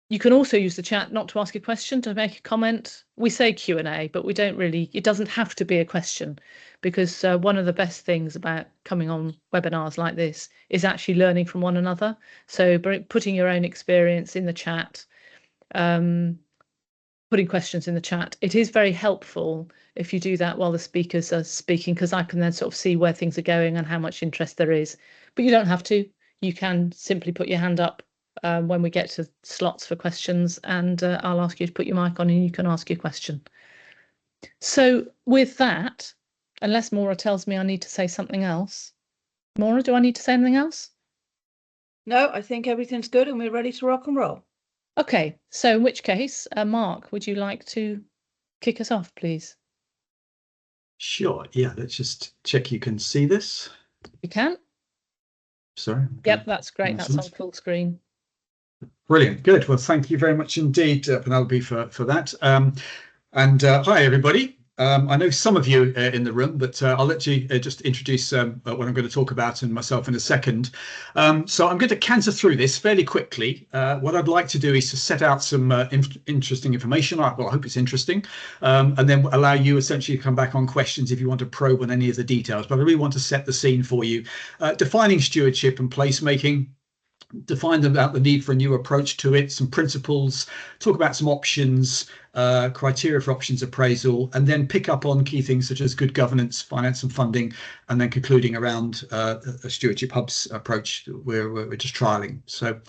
You can also use the chat not to ask a question, to make a comment. We say Q&A, but we don't really, it doesn't have to be a question, because one of the best things about coming on webinars like this is actually learning from one another. So putting your own experience in the chat, putting questions in the chat, it is very helpful if you do that while the speakers are speaking, because I can then sort of see where things are going and how much interest there is. But you don't have to. You can simply put your hand up when we get to slots for questions, and I'll ask you to put your mic on and you can ask your question. So with that, unless Maura tells me I need to say something else. Maura, do I need to say anything else? No, I think everything's good and we're ready to rock and roll. Okay, so in which case, Mark, would you like to kick us off, please? Sure, yeah, let's just check you can see this. You can? Sorry. Yep, that's great. That's on full screen. Brilliant, good. Well, thank you very much indeed, Penelope, for that. Hi, everybody. I know some of you in the room, but I'll let you just introduce what I'm going to talk about and myself in a second. So I'm going to canter through this fairly quickly. What I'd like to do is to set out some interesting information. Well, I hope it's interesting, and then allow you essentially to come back on questions if you want to probe on any of the details. But I really want to set the scene for you. Defining stewardship and placemaking. Define about the need for a new approach to it, some principles, talk about some options, criteria for options appraisal, and then pick up on key things such as good governance, finance and funding, and then concluding around a stewardship hubs approach we're just trialing. So,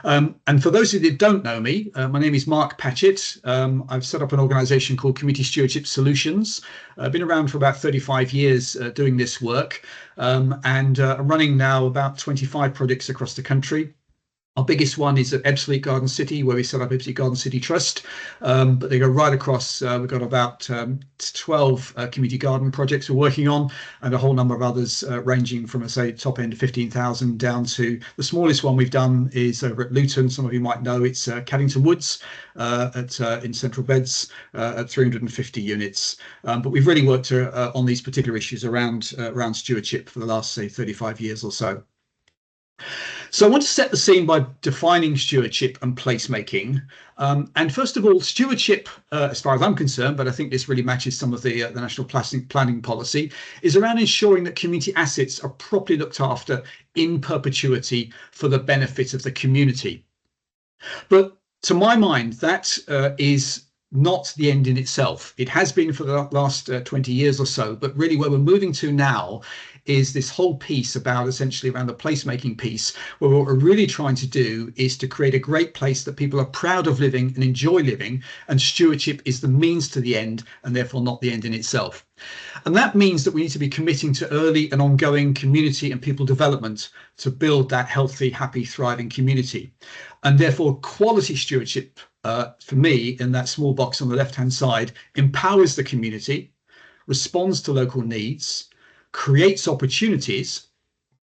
and for those of you that don't know me, my name is Mark Patchett. I've set up an organization called Community Stewardship Solutions. I've been around for about 35 years doing this work, and I'm running now about 25 projects across the country. Our biggest one is at Ebbsfleet Garden City, where we set up Ebbsfleet Garden City Trust, but they go right across. We've got about 12 community garden projects we're working on, and a whole number of others ranging from, say, top end 15,000 down to the smallest one we've done is over at Luton. Some of you might know it's Caddington Woods in Central Beds at 350 units. But we've really worked on these particular issues around stewardship for the last, say, 35 years or so. So I want to set the scene by defining stewardship and placemaking. And first of all, stewardship, as far as I'm concerned, but I think this really matches some of the national planning policy, is around ensuring that community assets are properly looked after in perpetuity for the benefit of the community. But to my mind, that is not the end in itself. It has been for the last 20 years or so, but really where we're moving to now is this whole piece about essentially around the placemaking piece, where what we're really trying to do is to create a great place that people are proud of living and enjoy living, and stewardship is the means to the end and therefore not the end in itself. And that means that we need to be committing to early and ongoing community and people development to build that healthy, happy, thriving community. And therefore quality stewardship, for me, in that small box on the left-hand side, empowers the community, responds to local needs, creates opportunities,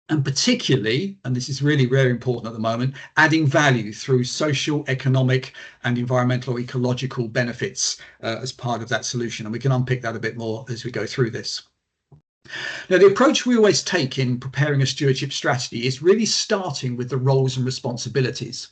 and particularly, and this is really very important at the moment, adding value through social, economic, and environmental or ecological benefits as part of that solution. And we can unpick that a bit more as we go through this. Now, the approach we always take in preparing a stewardship strategy is really starting with the roles and responsibilities.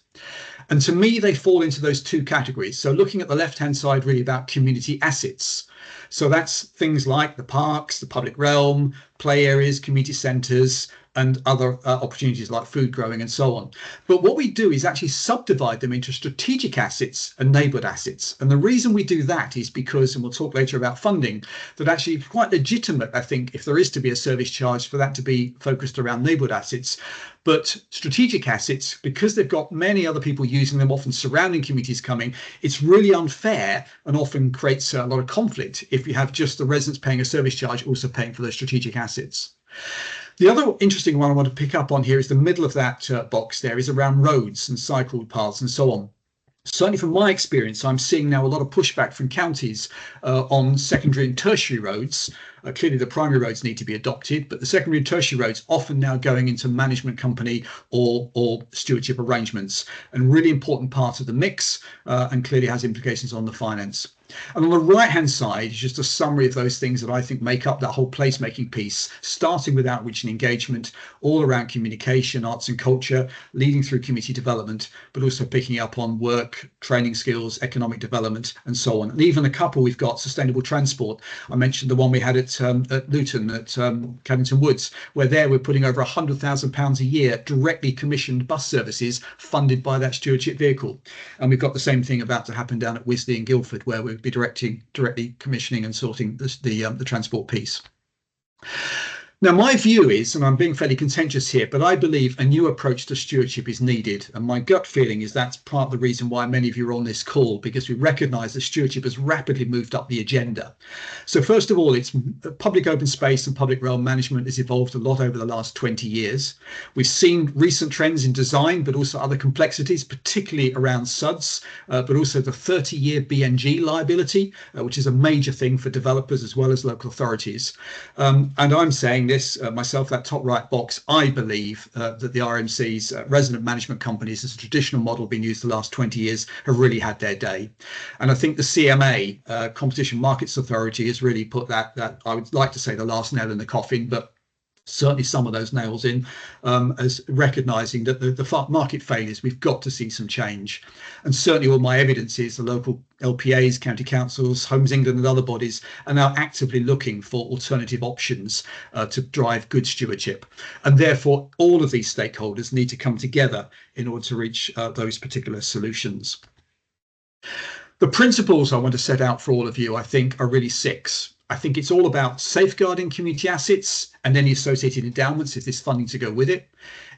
And to me, they fall into those two categories. So looking at the left-hand side, really about community assets. So that's things like the parks, the public realm, play areas, community centres, and other opportunities like food growing and so on. But what we do is actually subdivide them into strategic assets and neighbourhood assets. And the reason we do that is because, and we'll talk later about funding, that actually it's quite legitimate, I think, if there is to be a service charge, for that to be focused around neighbourhood assets. But strategic assets, because they've got many other people using them, often surrounding communities coming, it's really unfair and often creates a lot of conflict if you have just the residents paying a service charge also paying for those strategic assets. The other interesting one I want to pick up on here is the middle of that box there is around roads and cycle paths and so on. Certainly from my experience, I'm seeing now a lot of pushback from counties on secondary and tertiary roads. Clearly the primary roads need to be adopted, but the secondary and tertiary roads often now going into management company or stewardship arrangements, and really important part of the mix, and clearly has implications on the finance. And on the right-hand side is just a summary of those things that I think make up that whole placemaking piece, starting with outreach and engagement, all around communication, arts and culture, leading through community development, but also picking up on work, training skills, economic development, and so on. And even a couple we've got, sustainable transport. I mentioned the one we had at Luton, at Caddington Woods, where there we're putting over £100,000 a year directly commissioned bus services funded by that stewardship vehicle. And we've got the same thing about to happen down at Wisley and Guildford, where we'll be directly commissioning and sorting the transport piece. Now, my view is, and I'm being fairly contentious here, but I believe a new approach to stewardship is needed. And my gut feeling is that's part of the reason why many of you are on this call, because we recognise that stewardship has rapidly moved up the agenda. So first of all, it's public open space and public realm management has evolved a lot over the last 20 years. We've seen recent trends in design, but also other complexities, particularly around SUDs, but also the 30-year BNG liability, which is a major thing for developers as well as local authorities. And I'm saying this myself, that top right box, I believe that the RMC's resident management companies, as a traditional model being used the last 20 years, have really had their day. And I think the CMA, Competition Markets Authority, has really put that I would like to say the last nail in the coffin, but certainly some of those nails in, as recognising that the market failures, we've got to see some change. And certainly all my evidence is the local LPAs, county councils, Homes England and other bodies are now actively looking for alternative options to drive good stewardship. And therefore, all of these stakeholders need to come together in order to reach those particular solutions. The principles I want to set out for all of you, I think, are really 6. I think it's all about safeguarding community assets and any associated endowments if there's funding to go with it,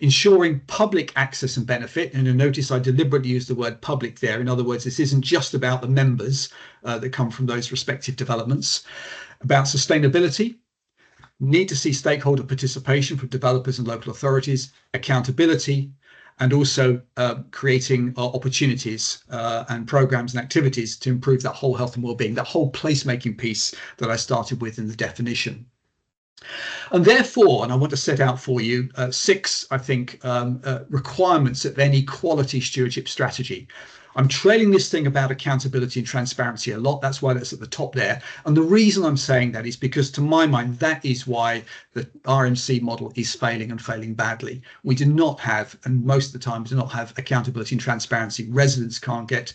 ensuring public access and benefit. And you'll notice I deliberately use the word public there. In other words, this isn't just about the members that come from those respective developments. About sustainability, need to see stakeholder participation from developers and local authorities, accountability, and also creating opportunities and programs and activities to improve that whole health and well-being, that whole placemaking piece that I started with in the definition. And therefore, and I want to set out for you 6, I think, requirements of any quality stewardship strategy. I'm trailing this thing about accountability and transparency a lot. That's why that's at the top there. And the reason I'm saying that is because, to my mind, that is why the RMC model is failing and failing badly. We do not have, and most of the time do not have, accountability and transparency. Residents can't get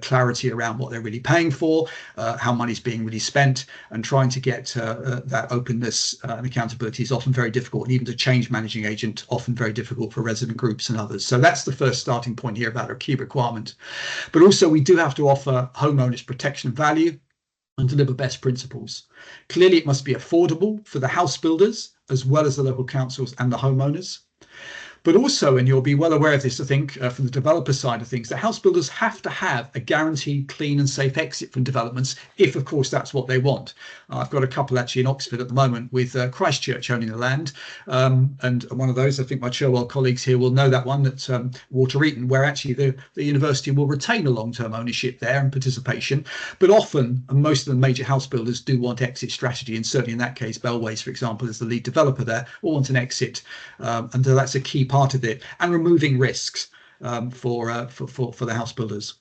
clarity around what they're really paying for, how money's being really spent, and trying to get that openness and accountability is often very difficult. And even to change managing agent, often very difficult for resident groups and others. So that's the first starting point here about a key requirement. But also we do have to offer homeowners protection and value and deliver best principles. Clearly, it must be affordable for the house builders as well as the local councils and the homeowners. But also, and you'll be well aware of this, I think, from the developer side of things, that house builders have to have a guaranteed clean and safe exit from developments, if, of course, that's what they want. I've got a couple actually in Oxford at the moment with Christchurch owning the land. And one of those, I think my Cherwell colleagues here will know that one, that's Water Eaton, where actually the university will retain a long-term ownership there and participation. But often, and most of the major house builders do want exit strategy. And certainly in that case, Bellways, for example, is the lead developer there, will want an exit. And so that's a key part of it, and removing risks for the house builders.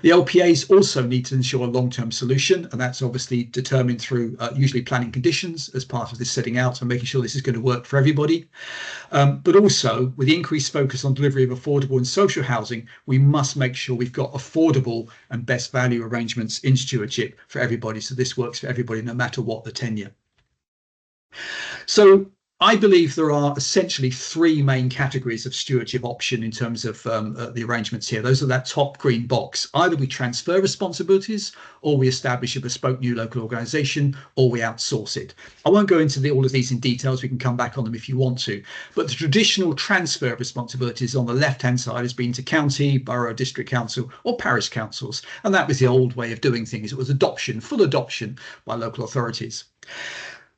The LPAs also need to ensure a long-term solution, and that's obviously determined through usually planning conditions as part of this setting out and making sure this is going to work for everybody. But also, with the increased focus on delivery of affordable and social housing, we must make sure we've got affordable and best value arrangements in stewardship for everybody, so this works for everybody no matter what the tenure. So I believe there are essentially 3 main categories of stewardship option in terms of the arrangements here. Those are that top green box. Either we transfer responsibilities, or we establish a bespoke new local organisation, or we outsource it. I won't go into all of these in details. We can come back on them if you want to. But the traditional transfer of responsibilities on the left-hand side has been to county, borough, district council, or parish councils. And that was the old way of doing things. It was adoption, full adoption by local authorities.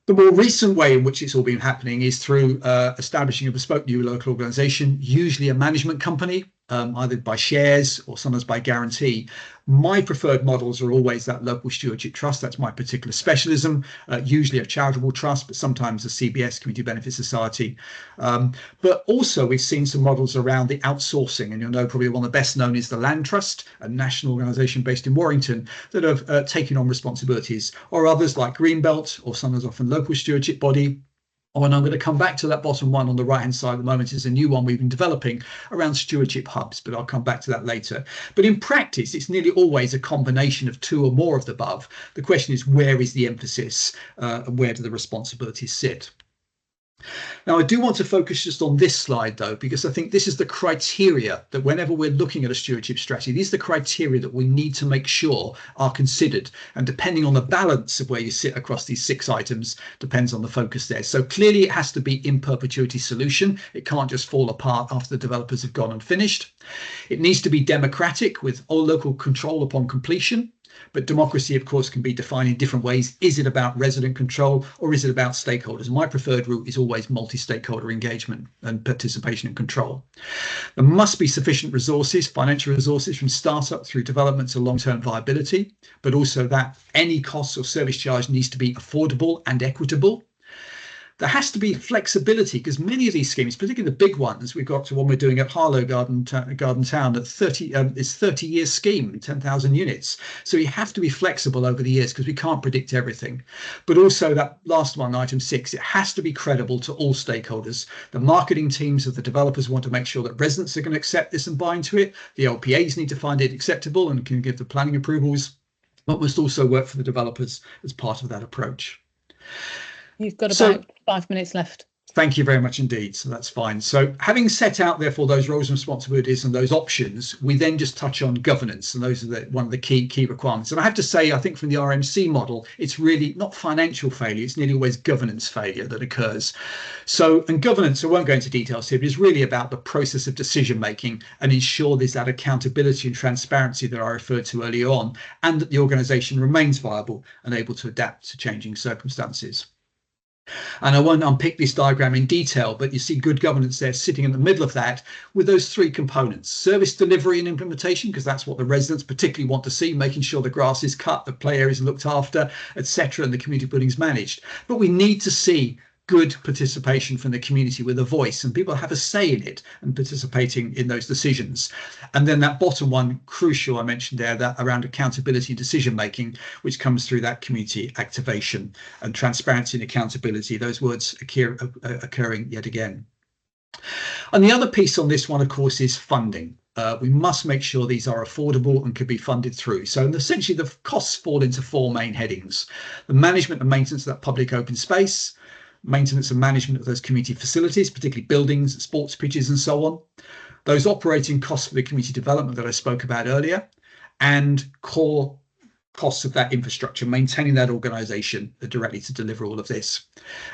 The more recent way in which it's all been happening is through establishing a bespoke new local organisation, usually a management company, either by shares or sometimes by guarantee. My preferred models are always that local stewardship trust. That's my particular specialism, usually a charitable trust, but sometimes a CBS, Community Benefit Society. But also we've seen some models around the outsourcing, and you'll know probably one of the best known is the Land Trust, a national organisation based in Warrington that have taken on responsibilities, or others like Greenbelt, or sometimes often local stewardship body. Oh, and I'm going to come back to that bottom one on the right hand side at the moment. Is a new one we've been developing around stewardship hubs, but I'll come back to that later. But in practice, it's nearly always a combination of two or more of the above. The question is, where is the emphasis and where do the responsibilities sit? Now, I do want to focus just on this slide, though, because I think this is the criteria that whenever we're looking at a stewardship strategy, these are the criteria that we need to make sure are considered. And depending on the balance of where you sit across these 6 items, depends on the focus there. So clearly it has to be in perpetuity solution. It can't just fall apart after the developers have gone and finished. It needs to be democratic with all local control upon completion. But democracy, of course, can be defined in different ways. Is it about resident control or is it about stakeholders? My preferred route is always multi-stakeholder engagement and participation and control. There must be sufficient resources, financial resources from startup through development to long-term viability, but also that any costs or service charge needs to be affordable and equitable. There has to be flexibility because many of these schemes, particularly the big ones, we've got to one we're doing at Harlow Garden Town at 30, it's 30-year scheme, 10,000 units. So you have to be flexible over the years because we can't predict everything. But also that last one, item 6, it has to be credible to all stakeholders. The marketing teams of the developers want to make sure that residents are going to accept this and buy into it. The LPAs need to find it acceptable and can give the planning approvals, but must also work for the developers as part of that approach. You've got about 5 minutes left. Thank you very much indeed. So that's fine. So having set out, therefore, those roles and responsibilities and those options, we then just touch on governance. And those are one of the key requirements. And I have to say, I think from the RMC model, it's really not financial failure. It's nearly always governance failure that occurs. So, and governance, I won't go into details here, but it's really about the process of decision making and ensure there's that accountability and transparency that I referred to earlier on, and that the organisation remains viable and able to adapt to changing circumstances. And I won't unpick this diagram in detail, but you see good governance there sitting in the middle of that with those 3 components: service delivery and implementation, because that's what the residents particularly want to see, making sure the grass is cut, the play areas are looked after, etc., and the community buildings managed. But we need to see good participation from the community with a voice, and people have a say in it and participating in those decisions. And then that bottom one, crucial, I mentioned there, that around accountability and decision making, which comes through that community activation and transparency and accountability, those words occurring yet again. And the other piece on this one, of course, is funding. We must make sure these are affordable and can be funded through. So essentially the costs fall into 4 main headings: the management and maintenance of that public open space, maintenance and management of those community facilities, particularly buildings, sports pitches and so on, those operating costs for the community development that I spoke about earlier, and core costs of that infrastructure, maintaining that organisation directly to deliver all of this.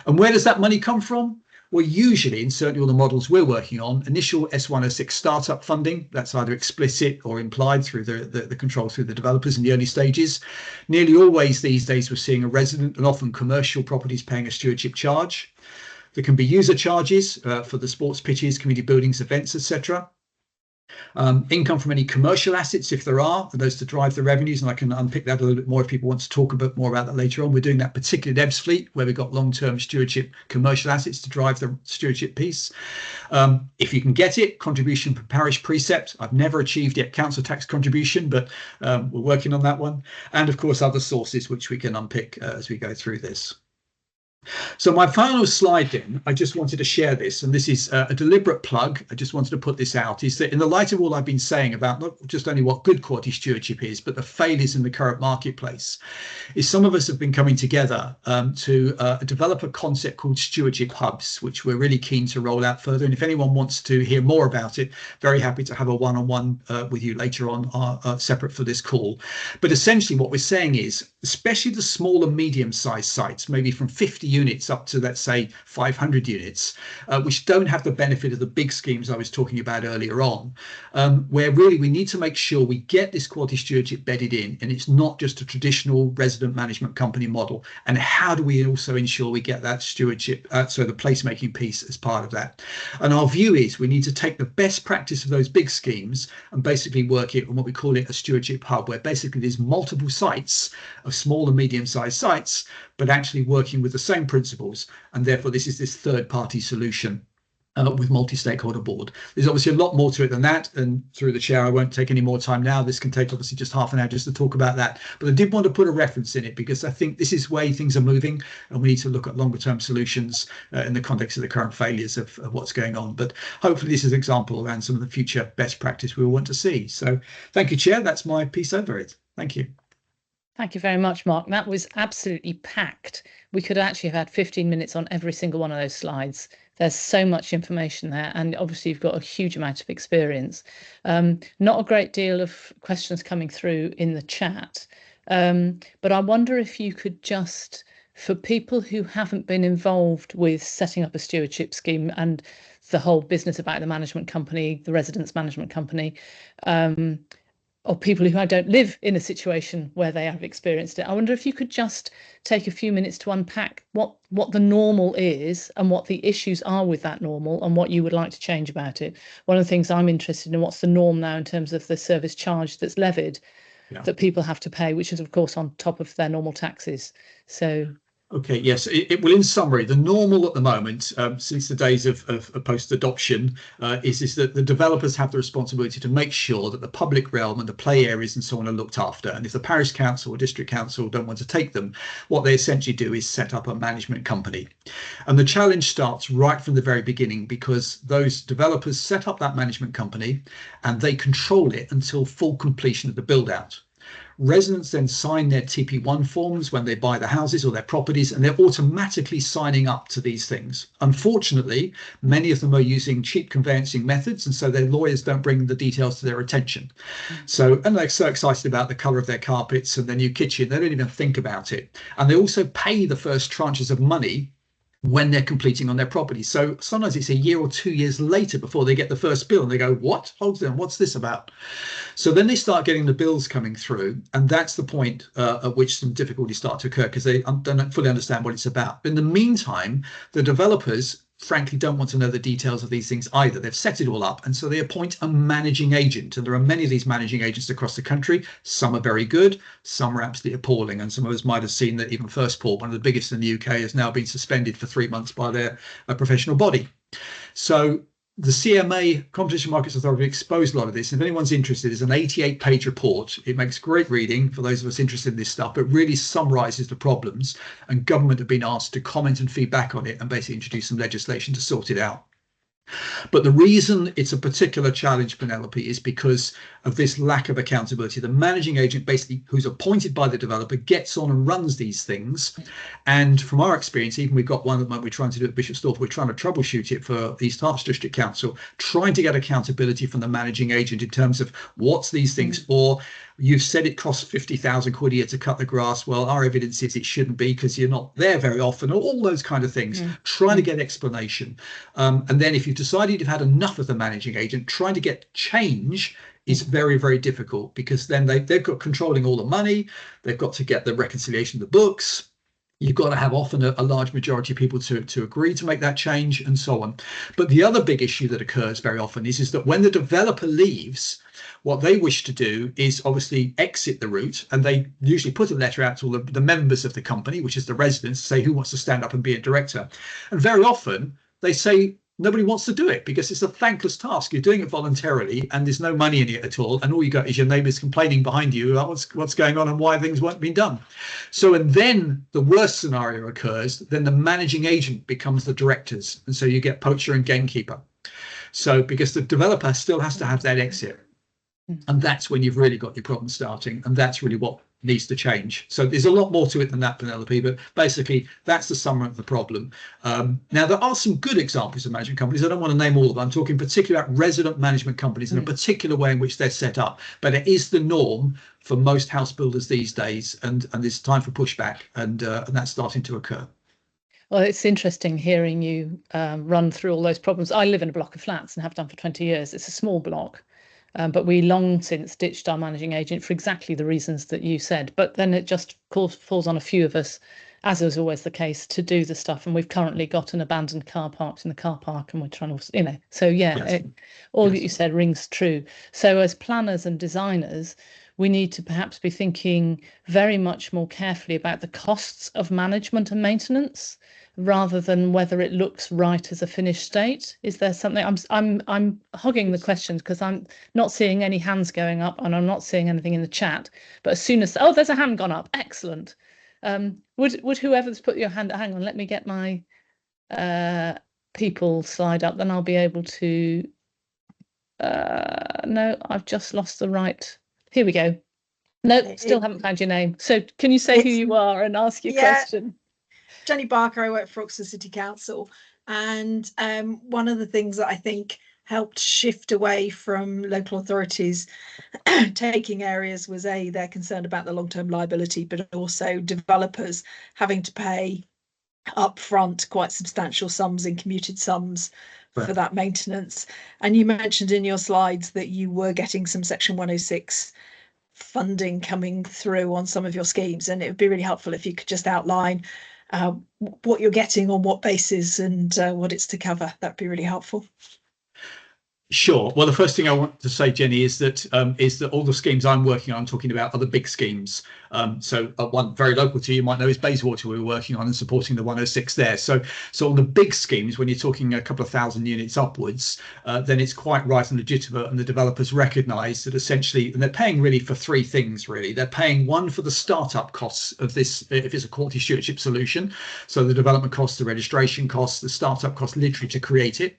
And where does that money come from? Well, usually, and certainly all the models we're working on, initial S106 startup funding, that's either explicit or implied through the control through the developers in the early stages. Nearly always these days we're seeing a resident and often commercial properties paying a stewardship charge. There can be user charges for the sports pitches, community buildings, events, etc. Income from any commercial assets, if there are, and those to drive the revenues, and I can unpick that a little bit more if people want to talk a bit more about that later on. We're doing that particularly at Ebbsfleet, where we've got long-term stewardship commercial assets to drive the stewardship piece. If you can get it, contribution per parish precept. I've never achieved yet council tax contribution, but we're working on that one. And of course, other sources which we can unpick as we go through this. So my final slide then, I just wanted to share this, and this is a deliberate plug. I just wanted to put this out, is that in the light of all I've been saying about not just only what good quality stewardship is, but the failures in the current marketplace, is some of us have been coming together to develop a concept called stewardship hubs, which we're really keen to roll out further. And if anyone wants to hear more about it, very happy to have a one-on-one with you later on, separate for this call. But essentially what we're saying is, especially the small and medium-sized sites, maybe from 50 units up to, let's say, 500 units, which don't have the benefit of the big schemes I was talking about earlier on, where really we need to make sure we get this quality stewardship bedded in, and it's not just a traditional resident management company model. And how do we also ensure we get that stewardship, so the placemaking piece as part of that? And our view is we need to take the best practice of those big schemes and basically work it on what we call it a stewardship hub, where basically there's multiple sites of small and medium-sized sites, but actually working with the same principles. And therefore, this is this third-party solution with multi-stakeholder board. There's obviously a lot more to it than that, and through the chair I won't take any more time now. This can take obviously just half an hour just to talk about that, but I did want to put a reference in it because I think this is where things are moving, and we need to look at longer term solutions in the context of the current failures of what's going on. But hopefully this is an example around some of the future best practice we will want to see. So thank you, Chair. That's my piece over it. Thank you. Thank you very much, Mark. That was absolutely packed. We could actually have had 15 minutes on every single one of those slides. There's so much information there, and obviously you've got a huge amount of experience. Not a great deal of questions coming through in the chat, but I wonder if you could just, for people who haven't been involved with setting up a stewardship scheme and the whole business about the management company, the residence management company, or people who don't live in a situation where they have experienced it, I wonder if you could just take a few minutes to unpack what the normal is and what the issues are with that normal and what you would like to change about it. One of the things I'm interested in, what's the norm now in terms of the service charge that's levied that people have to pay, which is of course on top of their normal taxes. So okay, yes, it will. In summary, the normal at the moment, since the days of post-adoption, is that the developers have the responsibility to make sure that the public realm and the play areas and so on are looked after. And if the parish council or district council don't want to take them, what they essentially do is set up a management company. And the challenge starts right from the very beginning, because those developers set up that management company and they control it until full completion of the build out. Residents then sign their TP1 forms when they buy the houses or their properties, and they're automatically signing up to these things. Unfortunately, many of them are using cheap conveyancing methods, and so their lawyers don't bring the details to their attention. And they're so excited about the colour of their carpets and their new kitchen, they don't even think about it. And they also pay the first tranches of money when they're completing on their property. So sometimes it's a year or 2 years later before they get the first bill, and they go, what? Hold on, what's this about? So then they start getting the bills coming through, and that's the point at which some difficulties start to occur, because they don't fully understand what it's about. In the meantime, the developers frankly don't want to know the details of these things either. They've set it all up, and so they appoint a managing agent, and there are many of these managing agents across the country. Some are very good, some are absolutely appalling, and some of us might have seen that even Firstport, one of the biggest in the UK, has now been suspended for 3 months by their professional body. So the CMA, Competition Markets Authority, exposed a lot of this. If anyone's interested, it's an 88-page report. It makes great reading for those of us interested in this stuff, but really summarises the problems, and government have been asked to comment and feedback on it and basically introduce some legislation to sort it out. But the reason it's a particular challenge, Penelope, is because of this lack of accountability. The managing agent, basically, who's appointed by the developer, gets on and runs these things. And from our experience, even we've got one at the moment we're trying to do at Bishop's Stortford, we're trying to troubleshoot it for East Herts District Council, trying to get accountability from the managing agent in terms of what's these things for. You've said it costs 50,000 quid a year to cut the grass. Well, our evidence is it shouldn't be, because you're not there very often, all those kind of things. Trying to get explanation. And then if you've decided you've had enough of the managing agent, trying to get change is very, very difficult, because then they've got controlling all the money. They've got to get the reconciliation of the books. You've got to have often a large majority of people to agree to make that change, and so on. But the other big issue that occurs very often is that when the developer leaves, what they wish to do is obviously exit the route, and they usually put a letter out to all the members of the company, which is the residents, to say who wants to stand up and be a director. And very often they say nobody wants to do it, because it's a thankless task. You're doing it voluntarily and there's no money in it at all, and all you got is your neighbours complaining behind you about what's going on and why things weren't being done. So, and then the worst scenario occurs, then the managing agent becomes the directors, and so you get poacher and gamekeeper. So because the developer still has to have that exit, and that's when you've really got your problem starting, and that's really what needs to change. So there's a lot more to it than that, Penelope, but basically that's the summary of the problem. Now, there are some good examples of management companies. I don't want to name all of them. I'm talking particularly about resident management companies in a particular way in which they're set up. But it is the norm for most house builders these days, and it's time for pushback, and that's starting to occur. Well, it's interesting hearing you run through all those problems. I live in a block of flats and have done for 20 years. It's a small block. But we long since ditched our managing agent for exactly the reasons that you said. But then it just falls on a few of us, as is always the case, to do the stuff. And we've currently got an abandoned car parked in the car park, and we're trying to, So yeah, Yes. all Yes. that you said rings true. So as planners and designers, we need to perhaps be thinking very much more carefully about the costs of management and maintenance, rather than whether it looks right as a finished state. Is there something? I'm hogging the questions because I'm not seeing any hands going up, and I'm not seeing anything in the chat. But as soon as there's a hand gone up, excellent. Would whoever's put your hand? Hang on, let me get my people slide up, then I'll be able to. No, I've just lost the right. Here we go. No, still haven't found your name. So can you say who you are and ask your question? Jenny Barker, I work for Oxford City Council, and one of the things that I think helped shift away from local authorities taking areas was they're concerned about the long-term liability, but also developers having to pay upfront quite substantial sums in commuted sums for that maintenance. And you mentioned in your slides that you were getting some Section 106 funding coming through on some of your schemes, and it would be really helpful if you could just outline what you're getting, on what basis, and what it's to cover. That'd be really helpful. Sure. Well, the first thing I want to say, Jenny, is that all the schemes I'm working on, I'm talking about other big schemes. So one very local to you might know is Bayswater, we're working on and supporting the 106 there. So on the big schemes, when you're talking a couple of thousand units upwards, then it's quite right and legitimate, and the developers recognise that essentially, and they're paying really for three things, really. They're paying, one, for the startup costs of this, if it's a quality stewardship solution. So the development costs, the registration costs, the startup costs literally to create it.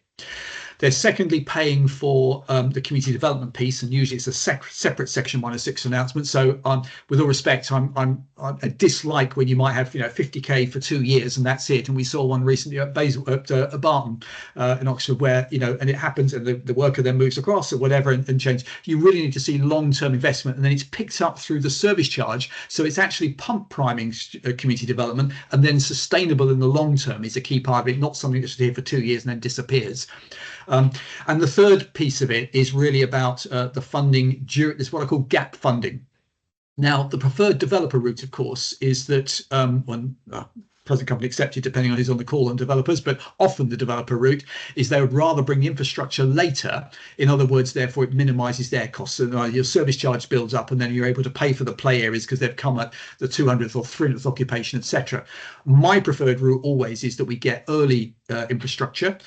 They're secondly paying for the community development piece, and usually it's a separate Section 106 announcement. So with all respect, I dislike when you might have 50k for 2 years and that's it. And we saw one recently at Barton in Oxford where and it happens, and the worker then moves across or whatever and change. You really need to see long-term investment, and then it's picked up through the service charge. So it's actually pump priming community development, and then sustainable in the long term is a key part of it, not something that's here for 2 years and then disappears. And the third piece of it is really about the funding during this, what I call gap funding. Now, the preferred developer route, of course, is that when present company accepted, depending on who's on the call, and developers, but often the developer route is they would rather bring the infrastructure later. In other words, therefore, it minimises their costs. So your service charge builds up, and then you're able to pay for the play areas because they've come at the 200th or 300th occupation, etc. My preferred route always is that we get early infrastructure,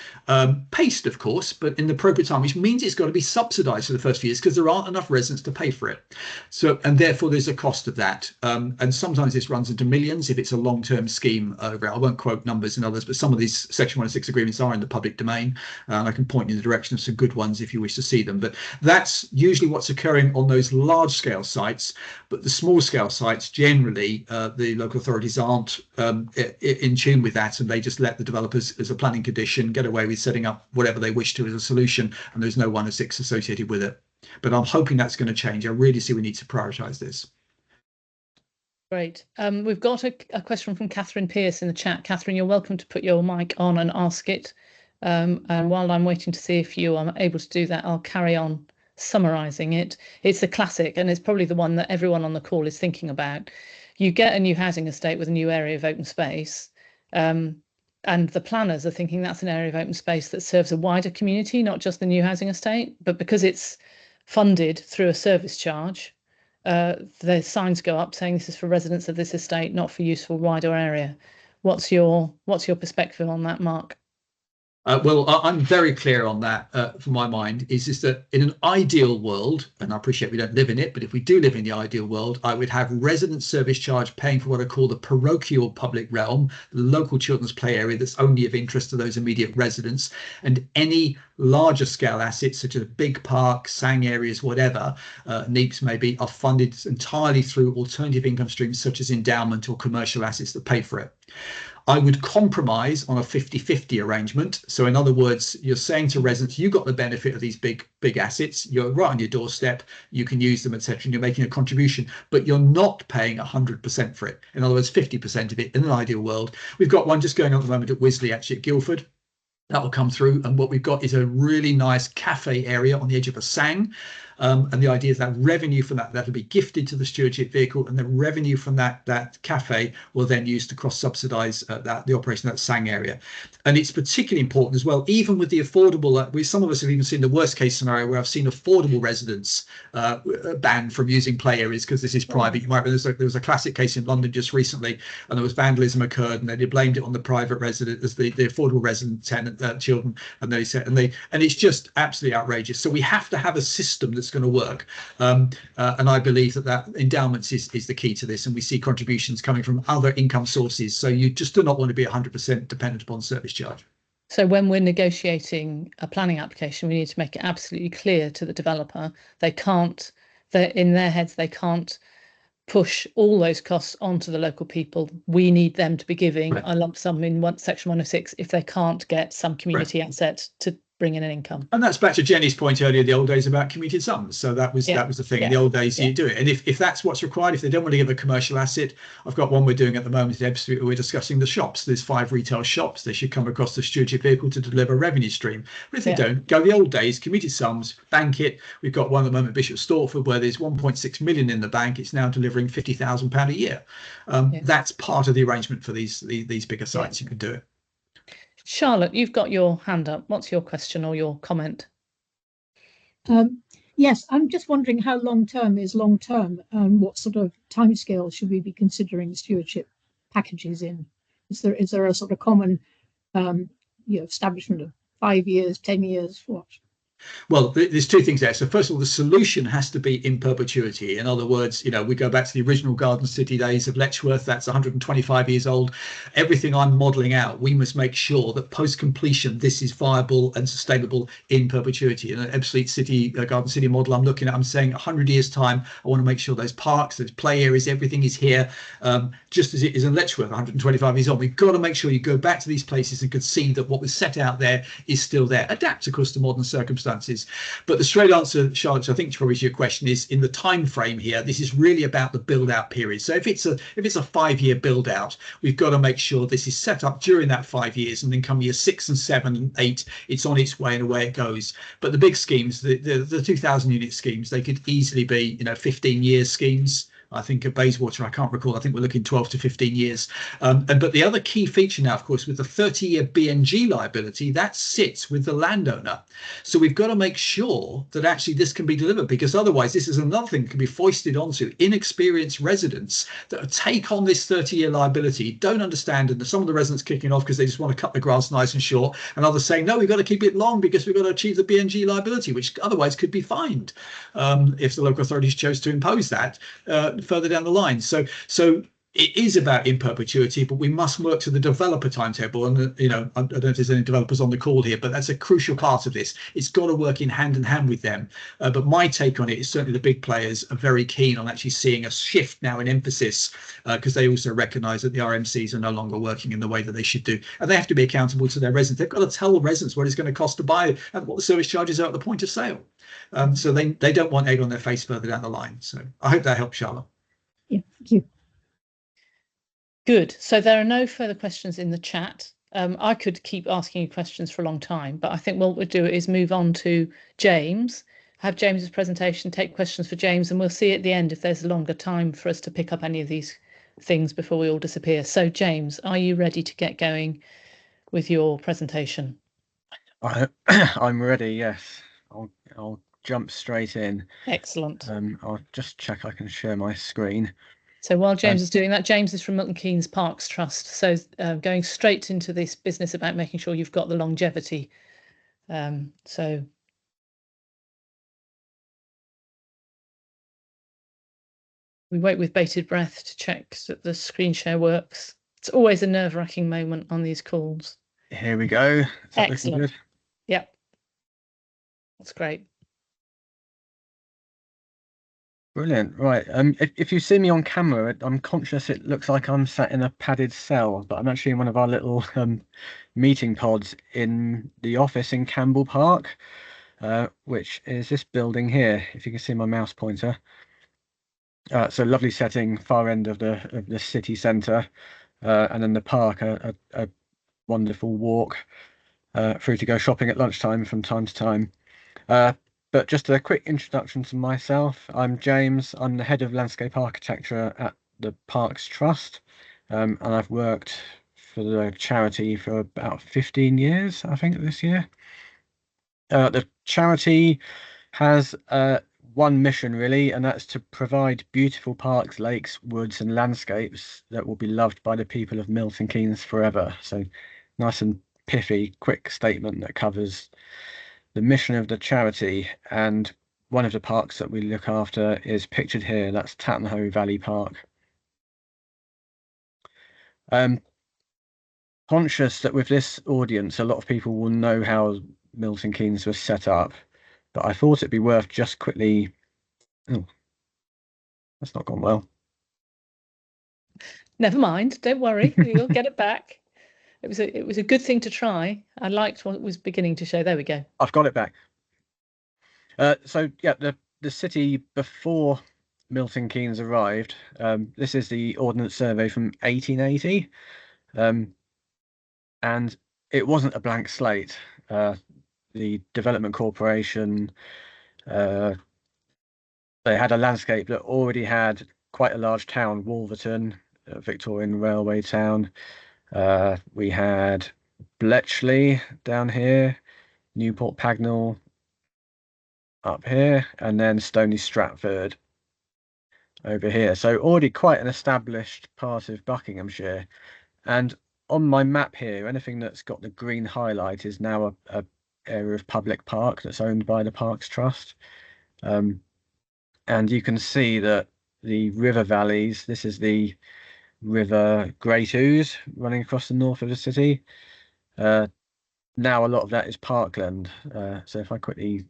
paced, of course, but in the appropriate time, which means it's got to be subsidised for the first few years because there aren't enough residents to pay for it. So, and therefore, there's a cost of that. And sometimes this runs into millions if it's a long-term scheme. I won't quote numbers and others, but some of these Section 106 agreements are in the public domain, and I can point you in the direction of some good ones if you wish to see them. But that's usually what's occurring on those large-scale sites. But the small-scale sites, generally, the local authorities aren't in tune with that, and they just let the developers, as a planning condition, get away with setting up whatever they wish to as a solution, and there's no 106 associated with it. But I'm hoping that's going to change. I really see we need to prioritise this. Great. We've got a question from Catherine Pierce in the chat. Catherine, you're welcome to put your mic on and ask it. And while I'm waiting to see if you are able to do that, I'll carry on summarising it. It's a classic, and it's probably the one that everyone on the call is thinking about. You get a new housing estate with a new area of open space, and the planners are thinking that's an area of open space that serves a wider community, not just the new housing estate. But because it's funded through a service charge, the signs go up saying this is for residents of this estate, not for use for wider area. What's your perspective on that, Mark? Well, I'm very clear on that from my mind, is that in an ideal world, and I appreciate we don't live in it, but if we do live in the ideal world, I would have resident service charge paying for what I call the parochial public realm, the local children's play area that's only of interest to those immediate residents, and any larger scale assets such as big parks, sang areas, whatever, NEEPs maybe, are funded entirely through alternative income streams such as endowment or commercial assets that pay for it. I would compromise on a 50-50 arrangement. So in other words, you're saying to residents, you got the benefit of these big assets, you're right on your doorstep, you can use them, etc., and you're making a contribution, but you're not paying 100% for it. In other words, 50% of it in an ideal world. We've got one just going on at the moment at Wisley, actually at Guildford. That will come through, and what we've got is a really nice cafe area on the edge of a sang. And the idea is that revenue from that'll be gifted to the stewardship vehicle, and the revenue from that cafe will then use to cross-subsidise the operation of that sang area. And it's particularly important as well, even with the affordable. Some of us have even seen the worst-case scenario where I've seen affordable residents banned from using play areas because this is private. You might remember there was a classic case in London just recently, and there was vandalism occurred, and they blamed it on the private resident as the affordable resident tenant children, and they said, and it's just absolutely outrageous. So we have to have a system that's going to work, and I believe that endowments is the key to this, and we see contributions coming from other income sources, so you just do not want to be 100% dependent upon service charge. So when we're negotiating a planning application, we need to make it absolutely clear to the developer in their heads they can't push all those costs onto the local people. We need them to be giving a lump sum in Section 106 if they can't get some community asset to bring in an income. And that's back to Jenny's point earlier, the old days about commuted sums. So that was the thing. In the old days, you do it. And if that's what's required, if they don't want to give a commercial asset, I've got one we're doing at the moment in Ebbsfleet. We're discussing the shops. There's 5 retail shops. They should come across the stewardship vehicle to deliver a revenue stream. But if they don't, go the old days, commuted sums, bank it. We've got one at the moment, Bishop Stortford, where there's 1.6 million in the bank. It's now delivering £50,000 a year. That's part of the arrangement for these bigger sites. You can do it. Charlotte, you've got your hand up. What's your question or your comment? Yes, I'm just wondering how long-term is long-term, and what sort of timescale should we be considering stewardship packages in? Is there a sort of common establishment of 5 years, 10 years, what? Well, there's 2 things there. So first of all, the solution has to be in perpetuity. In other words, we go back to the original Garden City days of Letchworth. That's 125 years old. Everything I'm modelling out, we must make sure that post-completion, this is viable and sustainable in perpetuity. In an Ebbsfleet City, Garden City model I'm looking at, I'm saying 100 years' time, I want to make sure those parks, those play areas, everything is here, just as it is in Letchworth, 125 years old. We've got to make sure you go back to these places and can see that what was set out there is still there. Adapt, of course, to modern circumstances. But the straight answer, Charlotte, I think probably to your question is, in the time frame here, this is really about the build out period. So if it's a 5-year build out, we've got to make sure this is set up during that 5 years, and then come year 6 and 7 and 8, it's on its way and away it goes. But the big schemes, the 2,000 unit schemes, they could easily be 15-year schemes. I think at Bayswater, I can't recall, I think we're looking 12 to 15 years. But the other key feature now, of course, with the 30-year BNG liability, that sits with the landowner. So we've got to make sure that actually this can be delivered, because otherwise this is another thing that can be foisted onto inexperienced residents that take on this 30-year liability, don't understand, and some of the residents kicking off because they just want to cut the grass nice and short, and others saying, no, we've got to keep it long because we've got to achieve the BNG liability, which otherwise could be fined if the local authorities chose to impose that further down the line. So it is about in perpetuity, but we must work to the developer timetable. And I don't know if there's any developers on the call here, but that's a crucial part of this. It's got to work in hand with them. But my take on it is certainly the big players are very keen on actually seeing a shift now in emphasis, because they also recognise that the RMCs are no longer working in the way that they should do, and they have to be accountable to their residents. They've got to tell residents what it's going to cost to buy and what the service charges are at the point of sale. So they don't want egg on their face further down the line. So I hope that helps, Charlotte. Yeah, thank you. Good. So there are no further questions in the chat. I could keep asking you questions for a long time, but I think what we'll do is move on to James, have James's presentation, take questions for James, and we'll see at the end if there's a longer time for us to pick up any of these things before we all disappear. So James, are you ready to get going with your presentation? I'm ready, yes. I'll jump straight in. Excellent. I'll just check I can share my screen. So while James is doing that, James is from Milton Keynes Parks Trust. So going straight into this business about making sure you've got the longevity. So we wait with bated breath to check that the screen share works. It's always a nerve-wracking moment on these calls. Here we go. Is that looking Excellent. good? Yep. That's great. Brilliant. Right. If you see me on camera, I'm conscious it looks like I'm sat in a padded cell, but I'm actually in one of our little meeting pods in the office in Campbell Park, which is this building here. If you can see my mouse pointer. So lovely setting, far end of the city centre, and then the park, a wonderful walk through to go shopping at lunchtime from time to time. But just a quick introduction to myself. I'm James. I'm the head of landscape architecture at the Parks Trust, and I've worked for the charity for about 15 years, I think, this year. The charity has one mission really, and that's to provide beautiful parks, lakes, woods and landscapes that will be loved by the people of Milton Keynes forever. So nice and pithy, quick statement that covers the mission of the charity. And one of the parks that we look after is pictured here. That's Tattenhoe Valley Park. Conscious that with this audience, a lot of people will know how Milton Keynes was set up, but I thought it'd be worth just quickly. Oh, that's not gone well. Never mind. Don't worry. You'll get it back. It was a good thing to try. I liked what it was beginning to show. There we go. I've got it back. So yeah, the city before Milton Keynes arrived. This is the Ordnance Survey from 1880, and it wasn't a blank slate. The Development Corporation, they had a landscape that already had quite a large town, Wolverton, a Victorian railway town. We had Bletchley down here, Newport Pagnell up here, and then Stony Stratford over here. So already quite an established part of Buckinghamshire. And on my map here, anything that's got the green highlight is now a area of public park that's owned by the Parks Trust. And you can see that the river valleys, this is the River Great Ouse running across the north of the city. Now a lot of that is parkland. So if I quickly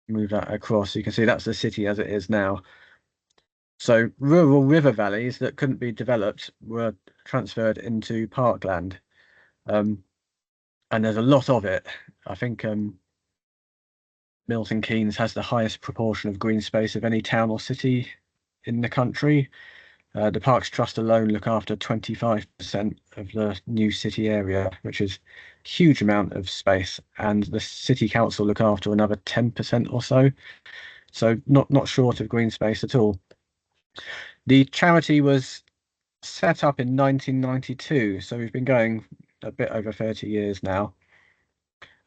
move that across, you can see that's the city as it is now. So rural river valleys that couldn't be developed were transferred into parkland. And there's a lot of it. I think Milton Keynes has the highest proportion of green space of any town or city in the country. The Parks Trust alone look after 25% of the new city area, which is a huge amount of space, and the City Council look after another 10% or so. So not short of green space at all. The charity was set up in 1992, so we've been going a bit over 30 years now.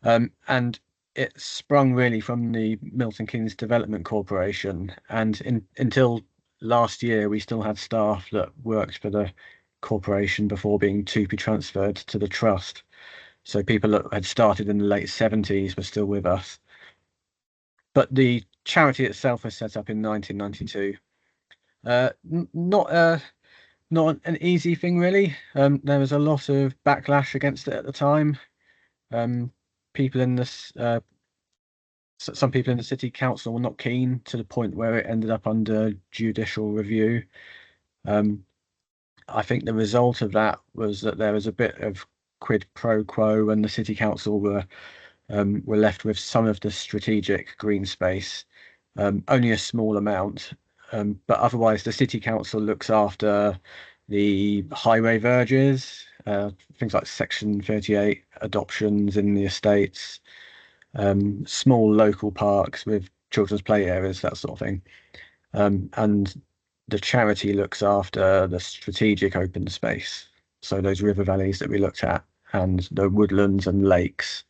And it sprung really from the Milton Keynes Development Corporation, and until last year we still had staff that worked for the corporation before being transferred to the trust. So people that had started in the late 70s were still with us. But the charity itself was set up in 1992. Not an easy thing really. There was a lot of backlash against it at the time. People in this some people in the city council were not keen, to the point where it ended up under judicial review. I think the result of that was that there was a bit of quid pro quo, and the city council were left with some of the strategic green space, only a small amount, but otherwise the city council looks after the highway verges, things like Section 38 adoptions in the estates, small local parks with children's play areas, that sort of thing. And the charity looks after the strategic open space, so those river valleys that we looked at, and the woodlands and lakes.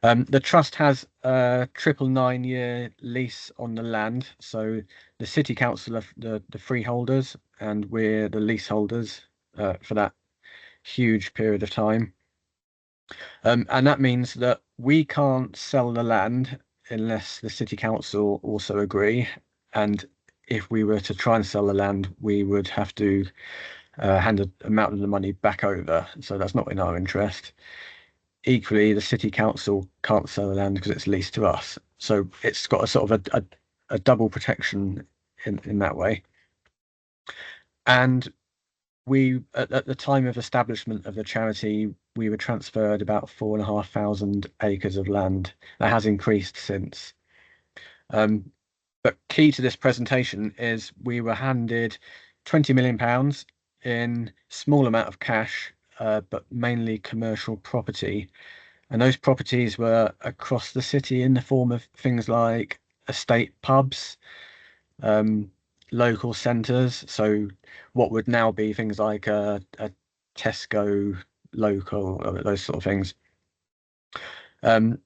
The trust has a 999-year lease on the land, so the city council are the freeholders, and we're the leaseholders for that huge period of time. And that means that we can't sell the land unless the city council also agree. And if we were to try and sell the land, we would have to hand an amount of the money back over. So that's not in our interest. Equally, the city council can't sell the land because it's leased to us. So it's got a sort of a double protection in that way. And we, at the time of establishment of the charity, we were transferred about 4,500 acres of land. That has increased since. But key to this presentation is we were handed £20 million in small amount of cash, but mainly commercial property. And those properties were across the city in the form of things like estate pubs, local centres. So what would now be things like a Tesco local, those sort of things. And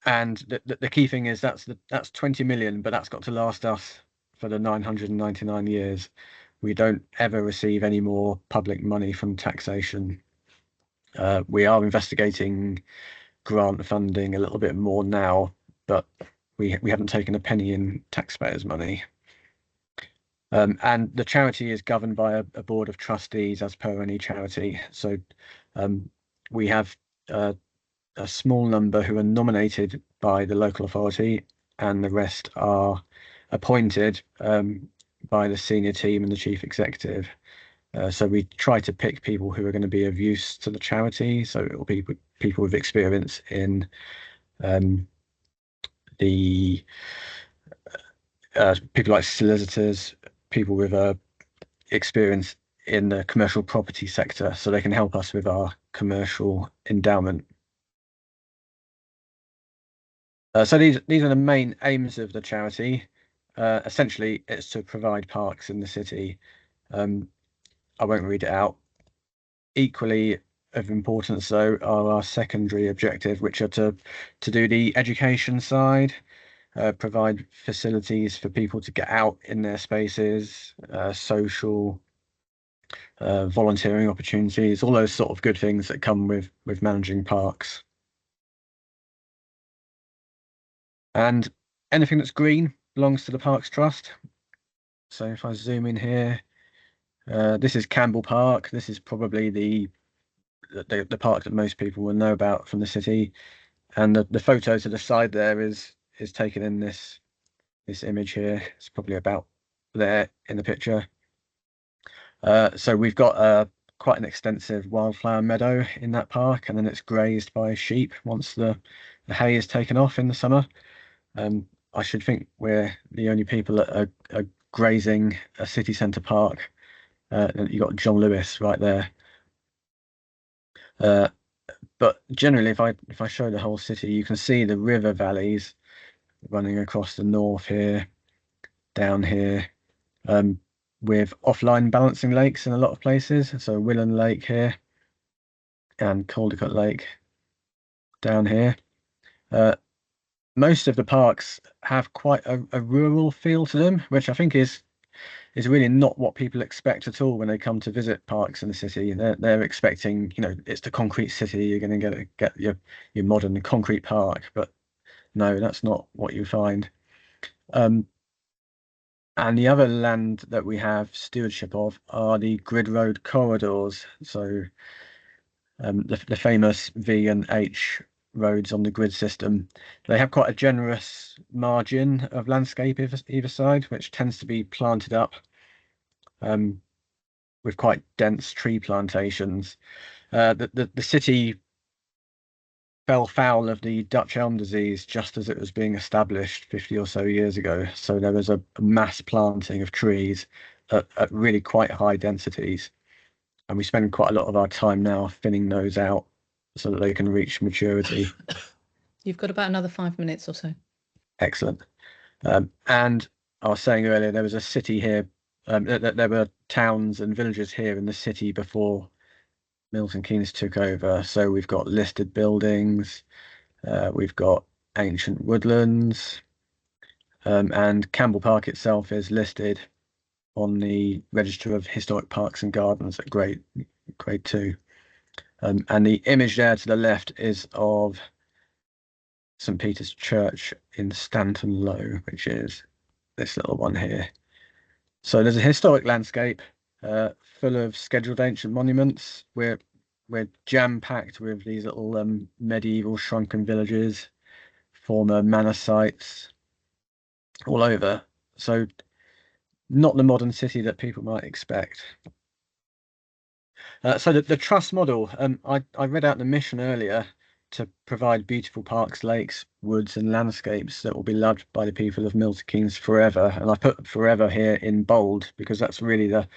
the key thing is that's 20 million, but that's got to last us for the 999 years. We don't ever receive any more public money from taxation. We are investigating grant funding a little bit more now, but we haven't taken a penny in taxpayers' money. And the charity is governed by a board of trustees as per any charity. So we have a small number who are nominated by the local authority, and the rest are appointed by the senior team and the chief executive. So we try to pick people who are going to be of use to the charity. So it will be people with experience in the people like solicitors, people with experience in the commercial property sector, so they can help us with our commercial endowment. So these are the main aims of the charity. Essentially, it's to provide parks in the city. I won't read it out. Equally of importance, though, are our secondary objective, which are to do the education side, provide facilities for people to get out in their spaces, social, volunteering opportunities, all those sort of good things that come with managing parks. And anything that's green belongs to the Parks Trust. So if I zoom in here, this is Campbell Park. This is probably the park that most people will know about from the city. And the photo to the side there is taken in this image here. It's probably about there in the picture. So we've got quite an extensive wildflower meadow in that park, and then it's grazed by sheep once the hay is taken off in the summer. I should think we're the only people that are grazing a city centre park. You've got John Lewis right there. But generally, if I show the whole city, you can see the river valleys running across the north here, down here, with offline balancing lakes in a lot of places. So Willen Lake here and Caldicot Lake down here. Most of the parks have quite a rural feel to them, which I think is really not what people expect at all when they come to visit parks in the city. They're expecting, it's the concrete city. You're going to get your modern concrete park, but no, that's not what you find. And the other land that we have stewardship of are the grid road corridors. So the famous V and H roads on the grid system, they have quite a generous margin of landscape either side, which tends to be planted up with quite dense tree plantations. The city fell foul of the Dutch elm disease just as it was being established 50 or so years ago. So there was a mass planting of trees at really quite high densities. And we spend quite a lot of our time now thinning those out so that they can reach maturity. You've got about another 5 minutes or so. Excellent. And I was saying earlier, there was a city here, there were towns and villages here in the city before Milton Keynes took over. So we've got listed buildings, we've got ancient woodlands, and Campbell Park itself is listed on the Register of Historic Parks and Gardens at grade 2. And the image there to the left is of St. Peter's Church in Stanton Low, which is this little one here. So there's a historic landscape full of scheduled ancient monuments. We're jam-packed with these little medieval shrunken villages, former manor sites all over. So not the modern city that people might expect. So the trust model, I read out the mission earlier, to provide beautiful parks, lakes, woods and landscapes that will be loved by the people of Milton Keynes forever. And I put forever here in bold because that's really the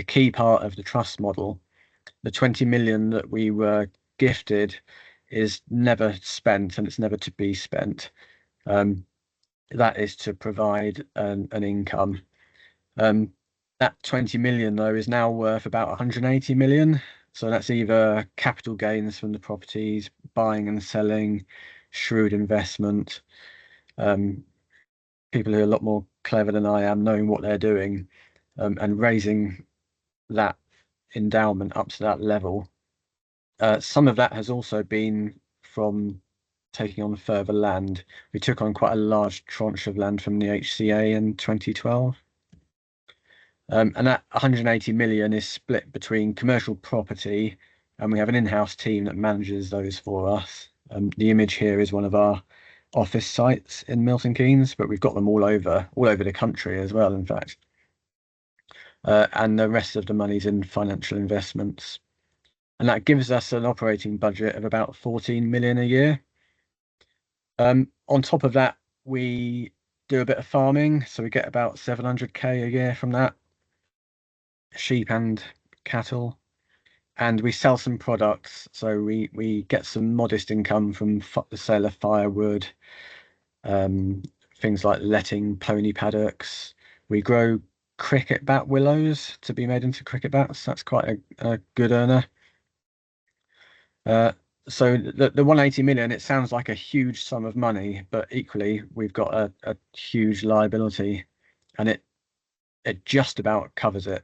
key part of the trust model. The 20 million that we were gifted is never spent, and it's never to be spent. That is to provide an income. That 20 million though is now worth about 180 million. So that's either capital gains from the properties, buying and selling, shrewd investment, people who are a lot more clever than I am, knowing what they're doing, and raising that endowment up to that level. Some of that has also been from taking on further land. We took on quite a large tranche of land from the HCA in 2012. And that 180 million is split between commercial property, and we have an in-house team that manages those for us. The image here is one of our office sites in Milton Keynes, but we've got them all over the country as well, in fact. And the rest of the money's in financial investments. And that gives us an operating budget of about 14 million a year. On top of that, we do a bit of farming, so we get about 700k a year from that. Sheep and cattle, and we sell some products, so we get some modest income from the sale of firewood, things like letting pony paddocks. We grow cricket bat willows to be made into cricket bats. That's quite a good earner. So the 180 million, it sounds like a huge sum of money, but equally we've got a huge liability, and it just about covers it.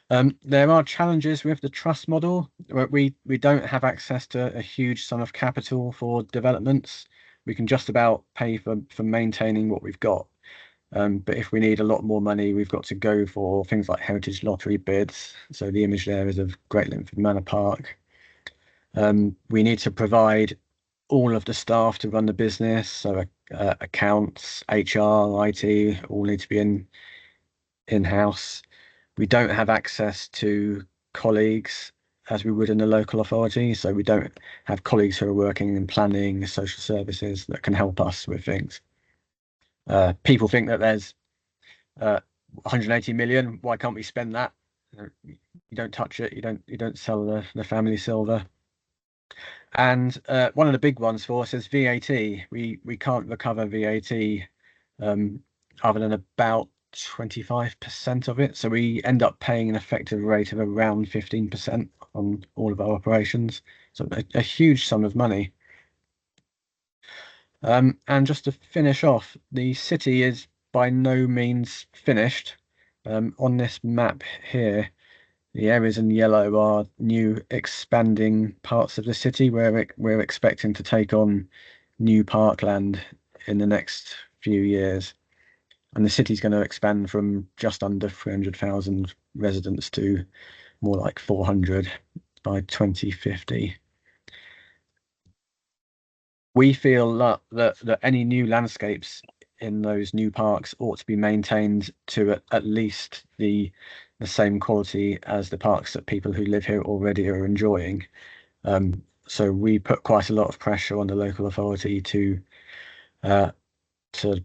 There are challenges with the trust model. We don't have access to a huge sum of capital for developments. We can just about pay for maintaining what we've got. But if we need a lot more money, we've got to go for things like heritage lottery bids. So the image there is of Great Linford Manor Park. We need to provide all of the staff to run the business. So accounts, HR, IT all need to be in-house. We don't have access to colleagues as we would in the local authority. So we don't have colleagues who are working in planning, social services that can help us with things. People think that there's 180 million. Why can't we spend that? You don't touch it. You don't sell the family silver. And one of the big ones for us is VAT. We can't recover VAT other than about 25% of it, so we end up paying an effective rate of around 15% on all of our operations, so a huge sum of money. And just to finish off, the city is by no means finished. On this map here, the areas in yellow are new expanding parts of the city where we're expecting to take on new parkland in the next few years. And the city's going to expand from just under 300,000 residents to more like 400 by 2050. We feel that any new landscapes in those new parks ought to be maintained to at least the same quality as the parks that people who live here already are enjoying. So we put quite a lot of pressure on the local authority to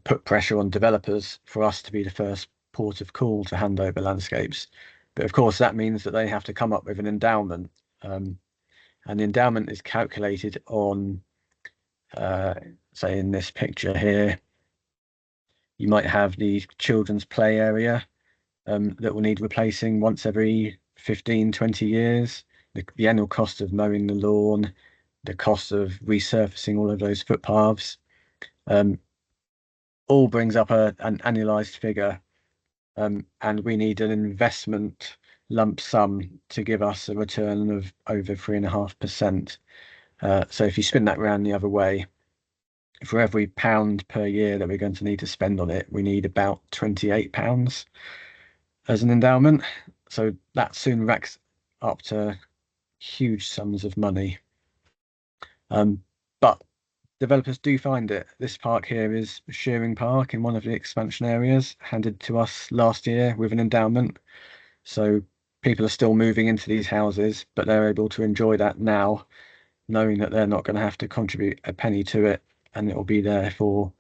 put pressure on developers for us to be the first port of call to hand over landscapes. But of course, that means that they have to come up with an endowment. And the endowment is calculated on, say in this picture here, you might have the children's play area that will need replacing once every 15, 20 years. The annual cost of mowing the lawn, the cost of resurfacing all of those footpaths, all brings up an annualized figure. And we need an investment lump sum to give us a return of over 3.5%. So if you spin that around the other way, for every £1 per year that we're going to need to spend on it, we need about £28 as an endowment. So that soon racks up to huge sums of money. But developers do find it. This park here is Shearing Park in one of the expansion areas, handed to us last year with an endowment. So people are still moving into these houses, but they're able to enjoy that now, knowing that they're not going to have to contribute a penny to it, and it will be there for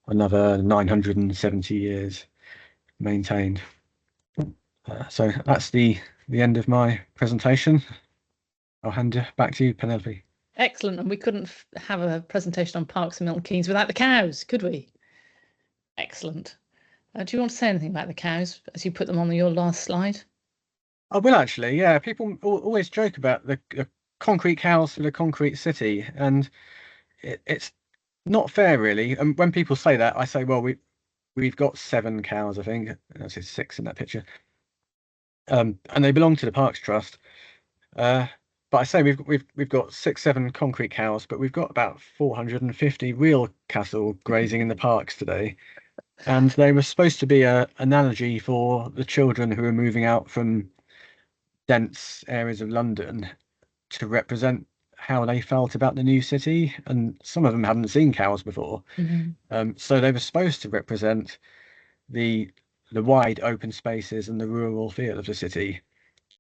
another 970 years maintained. So that's the end of my presentation. I'll hand it back to you, Penelope. Excellent. And we couldn't have a presentation on parks in Milton Keynes without the cows, could we? Excellent. Do you want to say anything about the cows as you put them on your last slide? I will actually, yeah. People always joke about the concrete cows for the concrete city, and it's not fair, really. And when people say that, I say, well, we've got 7 cows, I think. That's 6 in that picture. And they belong to the Parks Trust. But I say we've got 6, 7 concrete cows, but we've got about 450 real cattle grazing in the parks today. And they were supposed to be an analogy for the children who are moving out from dense areas of London to represent how they felt about the new city. And some of them hadn't seen cows before. Mm-hmm. So they were supposed to represent the wide open spaces and the rural feel of the city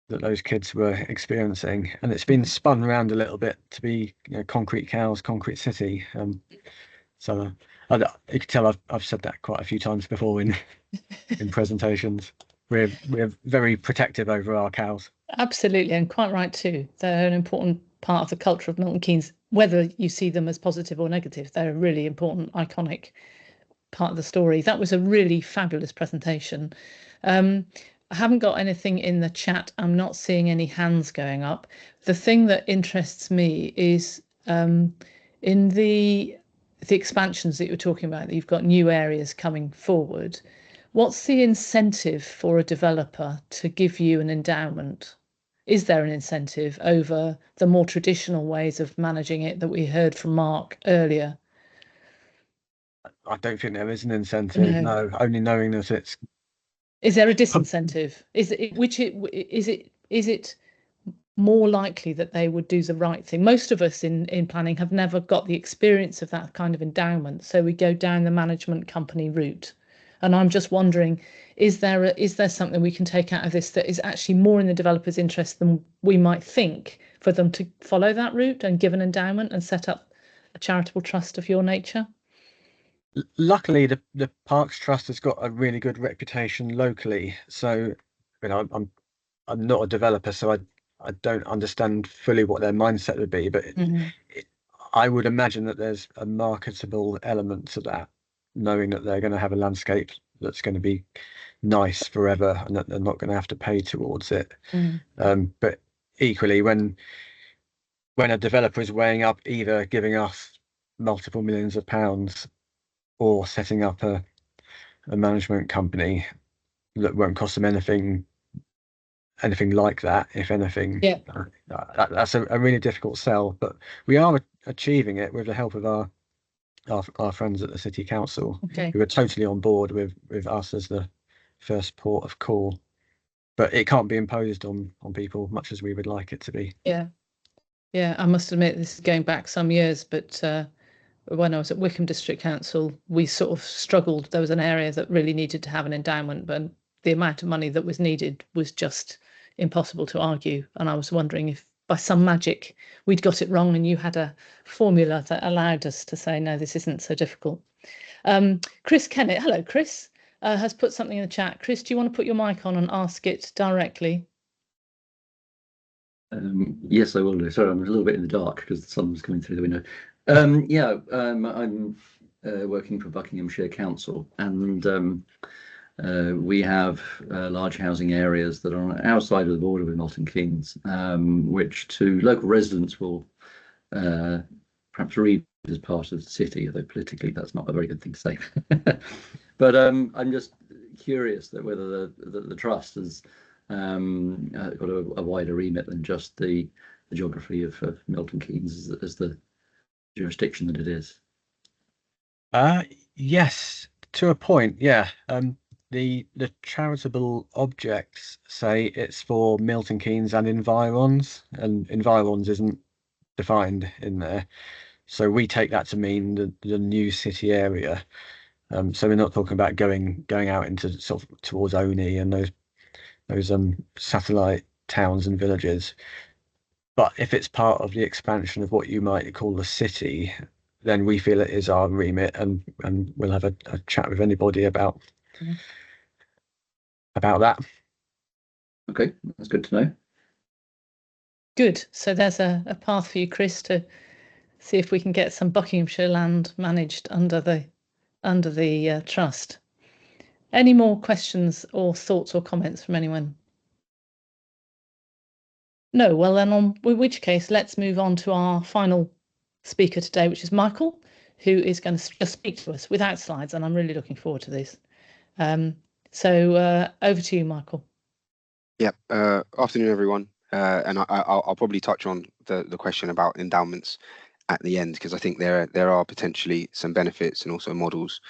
that those kids were experiencing, and it's been spun around a little bit to be, concrete cows, concrete city. So you can tell I've said that quite a few times before in presentations. We're very protective over our cows. Absolutely, and quite right too. They're an important part of the culture of Milton Keynes, whether you see them as positive or negative. They're a really important, iconic part of the story. That was a really fabulous presentation. I haven't got anything in the chat. I'm not seeing any hands going up. The thing that interests me is in the expansions that you were talking about, that you've got new areas coming forward. What's the incentive for a developer to give you an endowment? Is there an incentive over the more traditional ways of managing it that we heard from Mark earlier? I don't think there is an incentive. No, only knowing that it's. Is there a disincentive? Is it more likely that they would do the right thing? Most of us in planning have never got the experience of that kind of endowment, so we go down the management company route. And I'm just wondering, is there something we can take out of this that is actually more in the developer's interest than we might think, for them to follow that route and give an endowment and set up a charitable trust of your nature? Luckily, the Parks Trust has got a really good reputation locally. So, I'm not a developer, so I don't understand fully what their mindset would be. But I would imagine that there's a marketable element to that, knowing that they're going to have a landscape that's going to be nice forever and that they're not going to have to pay towards it. But equally, when a developer is weighing up either giving us multiple millions of pounds or setting up a management company that won't cost them anything like that, if anything, that's a really difficult sell. But we are achieving it with the help of our friends at the City Council, who are totally on board with us as the first port of call. But it can't be imposed on people, much as we would like it to be. Yeah, I must admit, this is going back some years, but when I was at Wickham District Council, we sort of struggled. There was an area that really needed to have an endowment, but the amount of money that was needed was just impossible to argue. And I was wondering if by some magic we'd got it wrong and you had a formula that allowed us to say, no, this isn't so difficult. Chris Kennett, hello, Chris, has put something in the chat. Chris, do you want to put your mic on and ask it directly? Yes, I will do. Sorry, I'm a little bit in the dark because the sun was coming through the window. I'm working for Buckinghamshire Council, and We have large housing areas that are outside of the border with Milton Keynes, which to local residents will perhaps read as part of the city, although politically that's not a very good thing to say. But I'm just curious that whether the trust has got a wider remit than just the geography of Milton Keynes as the jurisdiction that it is. Yes, to a point, yeah. The charitable objects say it's for Milton Keynes and environs, and environs isn't defined in there. So we take that to mean the new city area. So we're not talking about going out into sort of towards Oney and those satellite towns and villages. But if it's part of the expansion of what you might call the city, then we feel it is our remit, and we'll have a chat with anybody about that. Okay, that's good to know. Good. So there's a path for you, Chris, to see if we can get some Buckinghamshire land managed under the trust. Any more questions or thoughts or comments from anyone? No. Well, then, in which case, let's move on to our final speaker today, which is Michael, who is going to just speak to us without slides, and I'm really looking forward to this. So over to you, Michael. Yep. Afternoon, everyone. And I'll probably touch on the question about endowments at the end, because I think there are potentially some benefits and also models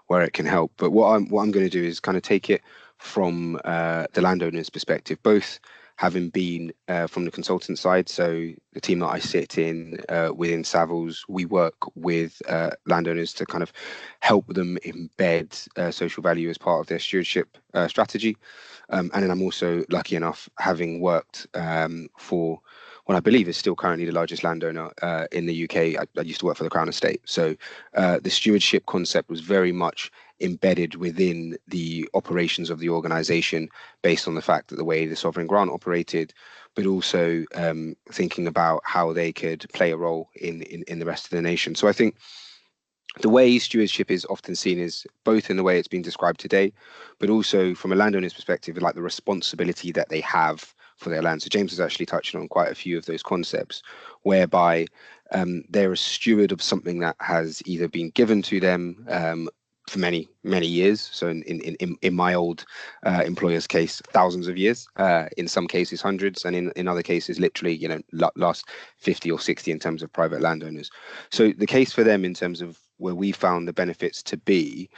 where it can help. But what I'm going to do is kind of take it from the landowner's perspective, both having been from the consultant side. So the team that I sit in within Savills, we work with landowners to kind of help them embed social value as part of their stewardship strategy. And then I'm also lucky enough, having worked for what I believe is still currently the largest landowner in the UK. I used to work for the Crown Estate. So the stewardship concept was very much embedded within the operations of the organisation, based on the fact that the way the sovereign grant operated, but also thinking about how they could play a role in the rest of the nation. So I think the way stewardship is often seen is both in the way it's been described today, but also from a landowner's perspective, like the responsibility that they have for their land. So James has actually touched on quite a few of those concepts, whereby they're a steward of something that has either been given to them for many years. So in my old employer's case, thousands of years. In some cases, hundreds, and in other cases, literally, last 50 or 60 in terms of private landowners. So the case for them in terms of where we found the benefits to be,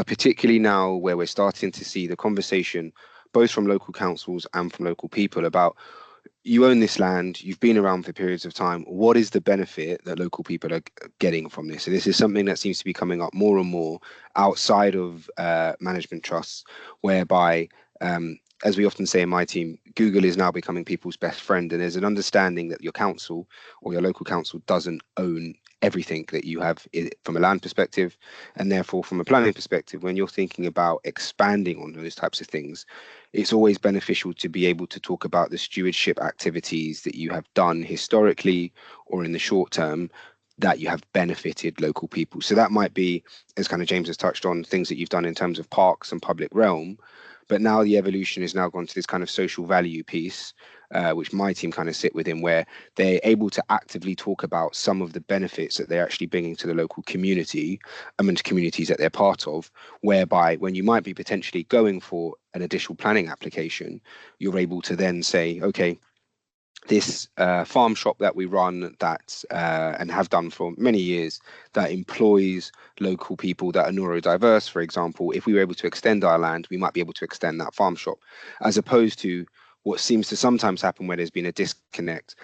particularly now where we're starting to see the conversation, both from local councils and from local people, about you own this land, you've been around for periods of time. What is the benefit that local people are getting from this? So this is something that seems to be coming up more and more outside of management trusts, whereby, as we often say in my team, Google is now becoming people's best friend. And there's an understanding that your council or your local council doesn't own everything that you have from a land perspective. And therefore, from a planning perspective, when you're thinking about expanding on those types of things, it's always beneficial to be able to talk about the stewardship activities that you have done historically or in the short term that you have benefited local people. So that might be, as kind of James has touched on, things that you've done in terms of parks and public realm. But now the evolution has now gone to this kind of social value piece, which my team kind of sit within, where they're able to actively talk about some of the benefits that they're actually bringing to the local community and communities that they're part of, whereby when you might be potentially going for an additional planning application, you're able to then say, okay, this farm shop that we run that and have done for many years that employs local people that are neurodiverse, for example, if we were able to extend our land, we might be able to extend that farm shop, as opposed to what seems to sometimes happen where there's been a disconnect,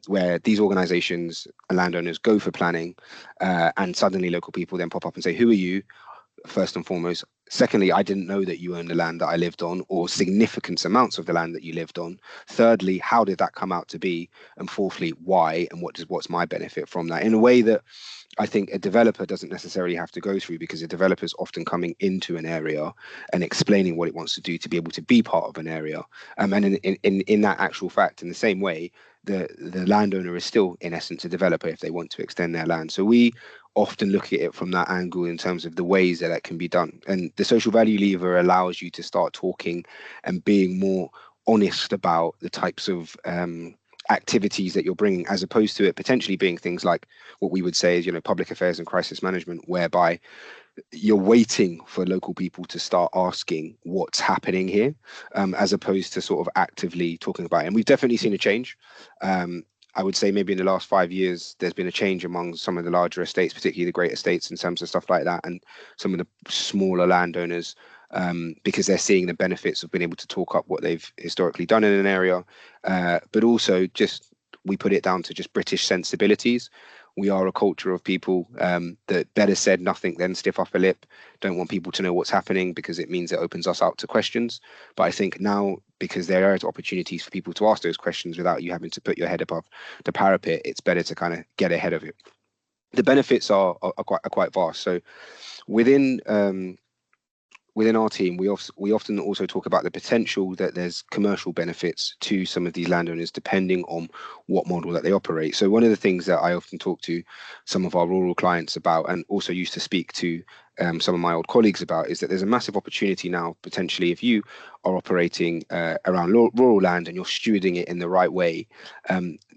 where these organizations and landowners go for planning and suddenly local people then pop up and say, who are you? First and foremost. Secondly, I didn't know that you owned the land that I lived on, or significant amounts of the land that you lived on. Thirdly, how did that come out to be? And fourthly, why? And what's my benefit from that? In a way that I think a developer doesn't necessarily have to go through, because a developer is often coming into an area and explaining what it wants to do to be able to be part of an area. And in that actual fact, in the same way, the landowner is still, in essence, a developer if they want to extend their land. So we often look at it from that angle in terms of the ways that can be done. And the social value lever allows you to start talking and being more honest about the types of activities that you're bringing, as opposed to it potentially being things like what we would say is, public affairs and crisis management, whereby you're waiting for local people to start asking what's happening here, as opposed to sort of actively talking about it. And we've definitely seen a change. I would say maybe in the last 5 years, there's been a change among some of the larger estates, particularly the great estates, in terms of stuff like that, and some of the smaller landowners, because they're seeing the benefits of being able to talk up what they've historically done in an area, but also just, we put it down to just British sensibilities. We are a culture of people that better said nothing than stiff upper lip, don't want people to know what's happening because it means it opens us out to questions. But I think now, because there are opportunities for people to ask those questions without you having to put your head above the parapet, it's better to kind of get ahead of it. The benefits are quite vast. So within our team, we often also talk about the potential that there's commercial benefits to some of these landowners depending on what model that they operate. So one of the things that I often talk to some of our rural clients about, and also used to speak to some of my old colleagues about, is that there's a massive opportunity now, potentially, if you are operating around rural land and you're stewarding it in the right way.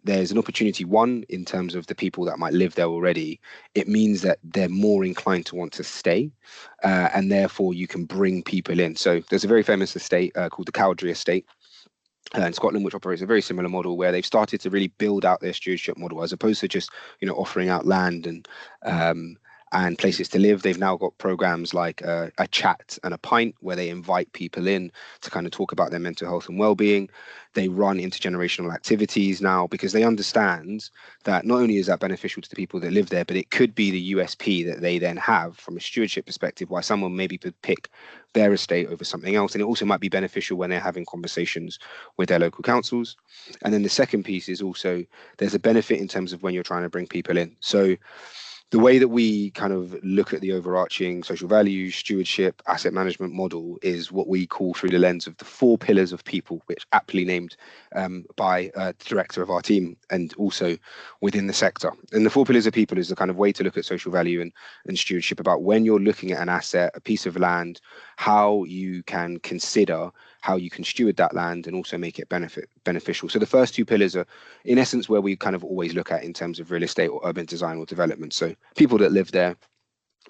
There's an opportunity, one, in terms of the people that might live there already. It means that they're more inclined to want to stay, and therefore you can bring people in. So there's a very famous estate called the Cowdrey Estate in Scotland, which operates a very similar model, where they've started to really build out their stewardship model, as opposed to just offering out land and places to live. They've now got programs like a chat and a pint, where they invite people in to kind of talk about their mental health and well-being. They run intergenerational activities now, because they understand that not only is that beneficial to the people that live there, but it could be the USP that they then have from a stewardship perspective, why someone maybe could pick their estate over something else. And it also might be beneficial when they're having conversations with their local councils. And then the second piece is also, there's a benefit in terms of when you're trying to bring people in. So the way that we kind of look at the overarching social values, stewardship, asset management model is what we call through the lens of the 4 pillars of people, which aptly named by the director of our team and also within the sector. And the 4 pillars of people is the kind of way to look at social value and stewardship, about when you're looking at an asset, a piece of land, how you can consider how you can steward that land and also make it beneficial. So the first 2 pillars are, in essence, where we kind of always look at in terms of real estate or urban design or development. So people that live there,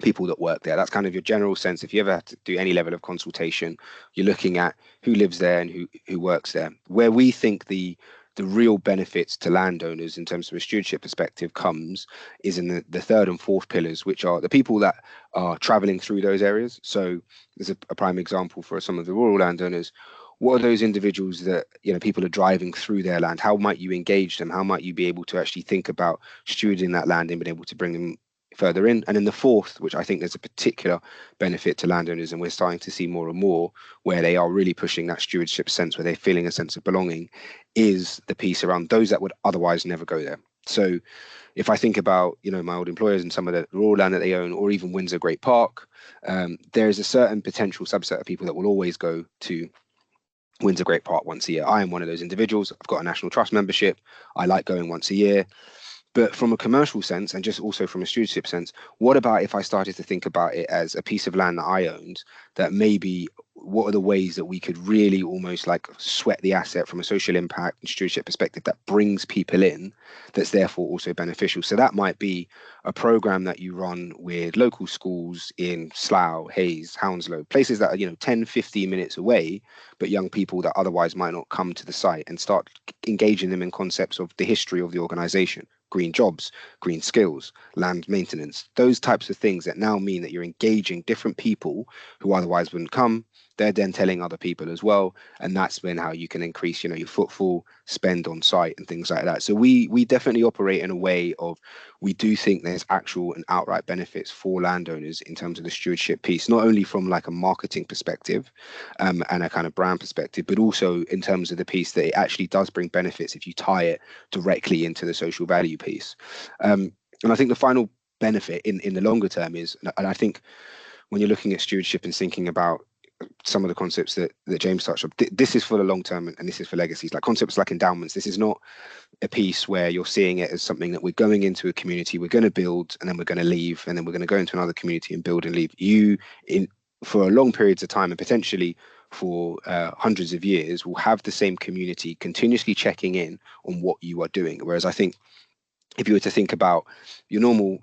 people that work there. That's kind of your general sense. If you ever have to do any level of consultation, you're looking at who lives there and who works there. Where we think the real benefits to landowners in terms of a stewardship perspective is in the 3rd and 4th pillars, which are the people that are traveling through those areas. So there's a prime example for some of the rural landowners. What are those individuals that people are driving through their land? How might you engage them? How might you be able to actually think about stewarding that land and being able to bring them further in? And then the 4th, which I think there's a particular benefit to landowners, and we're starting to see more and more, where they are really pushing that stewardship sense, where they're feeling a sense of belonging, is the piece around those that would otherwise never go there. So if I think about my old employers and some of the rural land that they own, or even Windsor Great Park, there is a certain potential subset of people that will always go to Windsor Great Park once a year. I am one of those individuals. I've got a National Trust membership. I like going once a year. But from a commercial sense, and just also from a stewardship sense, what about if I started to think about it as a piece of land that I owned, that maybe what are the ways that we could really almost like sweat the asset from a social impact and stewardship perspective that brings people in, that's therefore also beneficial? So that might be a program that you run with local schools in Slough, Hayes, Hounslow, places that are 10, 15 minutes away, but young people that otherwise might not come to the site, and start engaging them in concepts of the history of the organization, green jobs, green skills, land maintenance, those types of things that now mean that you're engaging different people who otherwise wouldn't come. They're then telling other people as well, and that's when how you can increase your footfall, spend on site and things like that. So we definitely operate in a way of, we do think there's actual and outright benefits for landowners in terms of the stewardship piece, not only from like a marketing perspective and a kind of brand perspective, but also in terms of the piece that it actually does bring benefits if you tie it directly into the social value piece. And I think the final benefit in the longer term is, and I think when you're looking at stewardship and thinking about some of the concepts that James touched on. This is for the long term, and this is for legacies. Like concepts like endowments, this is not a piece where you're seeing it as something that we're going into a community, we're going to build, and then we're going to leave, and then we're going to go into another community and build and leave. You, for long periods of time, and potentially for hundreds of years, will have the same community continuously checking in on what you are doing. Whereas I think if you were to think about your normal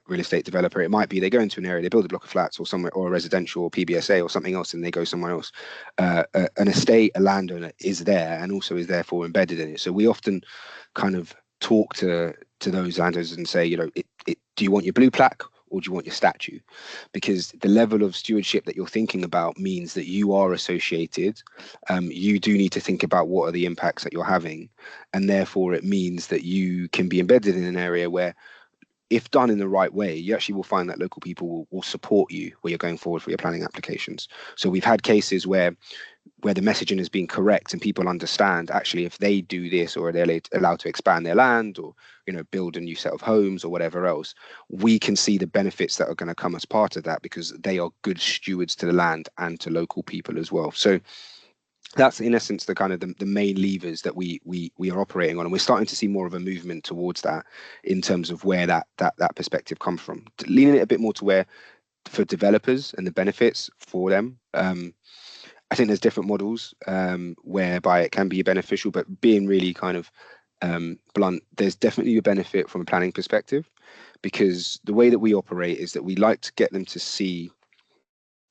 real estate developer, it might be they go into an area, they build a block of flats or somewhere, or a residential or PBSA or something else, and they go somewhere else. An estate, a landowner is there and also is therefore embedded in it. So we often kind of talk to those landowners and say, you know, do you want your blue plaque or do you want your statue? Because the level of stewardship that you're thinking about means that you are associated. You do need to think about what are the impacts that you're having. And therefore, it means that you can be embedded in an area where, if done in the right way, you actually will find that local people will support you where you're going forward for your planning applications. So we've had cases where the messaging has been correct and people understand actually if they do this, or they're allowed to expand their land, or build a new set of homes or whatever else, we can see the benefits that are going to come as part of that, because they are good stewards to the land and to local people as well. So that's in essence the kind of the main levers that we are operating on, and we're starting to see more of a movement towards that in terms of where that perspective comes from, leaning it a bit more to where for developers and the benefits for them. I think there's different models whereby it can be beneficial, but being really kind of blunt, there's definitely a benefit from a planning perspective, because the way that we operate is that we like to get them to see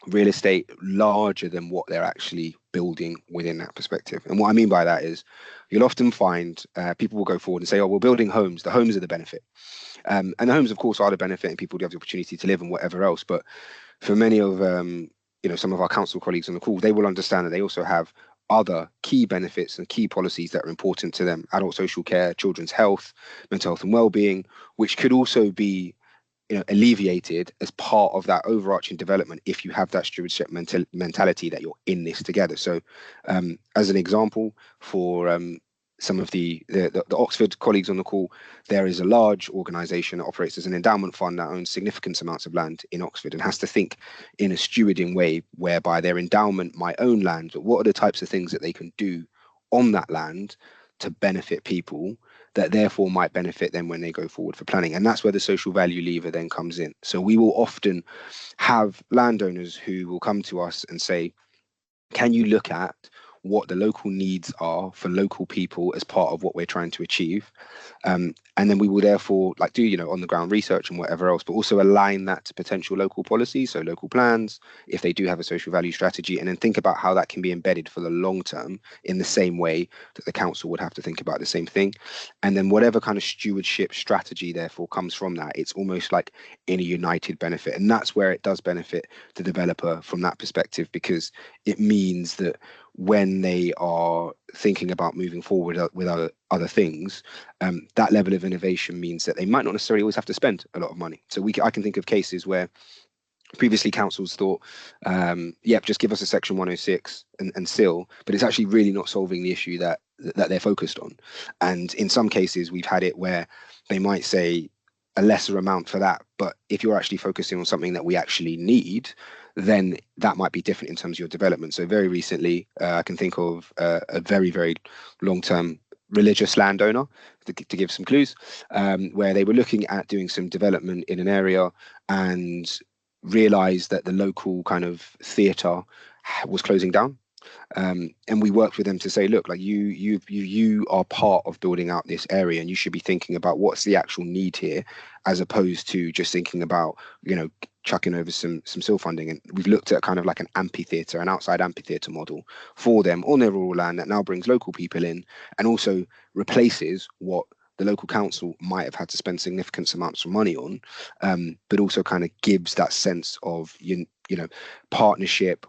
real estate larger than what they're actually building within that perspective. And what I mean by that is you'll often find people will go forward and say, oh, we're building homes. The homes are the benefit. And the homes, of course, are the benefit, and people do have the opportunity to live and whatever else. But for many of some of our council colleagues on the call, they will understand that they also have other key benefits and key policies that are important to them: adult social care, children's health, mental health and well-being, which could also be alleviated as part of that overarching development if you have that stewardship mentality that you're in this together. So as an example, for some of the Oxford colleagues on the call, there is a large organisation that operates as an endowment fund that owns significant amounts of land in Oxford and has to think in a stewarding way whereby their endowment might own land, but what are the types of things that they can do on that land to benefit people that therefore might benefit them when they go forward for planning. And that's where the social value lever then comes in. So we will often have landowners who will come to us and say, can you look at what the local needs are for local people as part of what we're trying to achieve? And then we will therefore do on the ground research and whatever else, but also align that to potential local policies, so local plans, if they do have a social value strategy, and then think about how that can be embedded for the long term in the same way that the council would have to think about the same thing. And then whatever kind of stewardship strategy therefore comes from that, it's almost like in a united benefit. And that's where it does benefit the developer from that perspective, because it means that when they are thinking about moving forward with other things, that level of innovation means that they might not necessarily always have to spend a lot of money. So I can think of cases where previously councils thought, just give us a section 106 and SIL, but it's actually really not solving the issue that they're focused on. And in some cases, we've had it where they might say a lesser amount for that, but if you're actually focusing on something that we actually need, then that might be different in terms of your development. So very recently, I can think of a very, very long-term religious landowner, to give some clues, where they were looking at doing some development in an area and realized that the local kind of theatre was closing down. And we worked with them to say, look, you are part of building out this area, and you should be thinking about what's the actual need here, as opposed to just thinking about chucking over some SIL funding. And we've looked at kind of like an amphitheatre, an outside amphitheatre model for them on their rural land that now brings local people in and also replaces what the local council might have had to spend significant amounts of money on, but also kind of gives that sense of partnership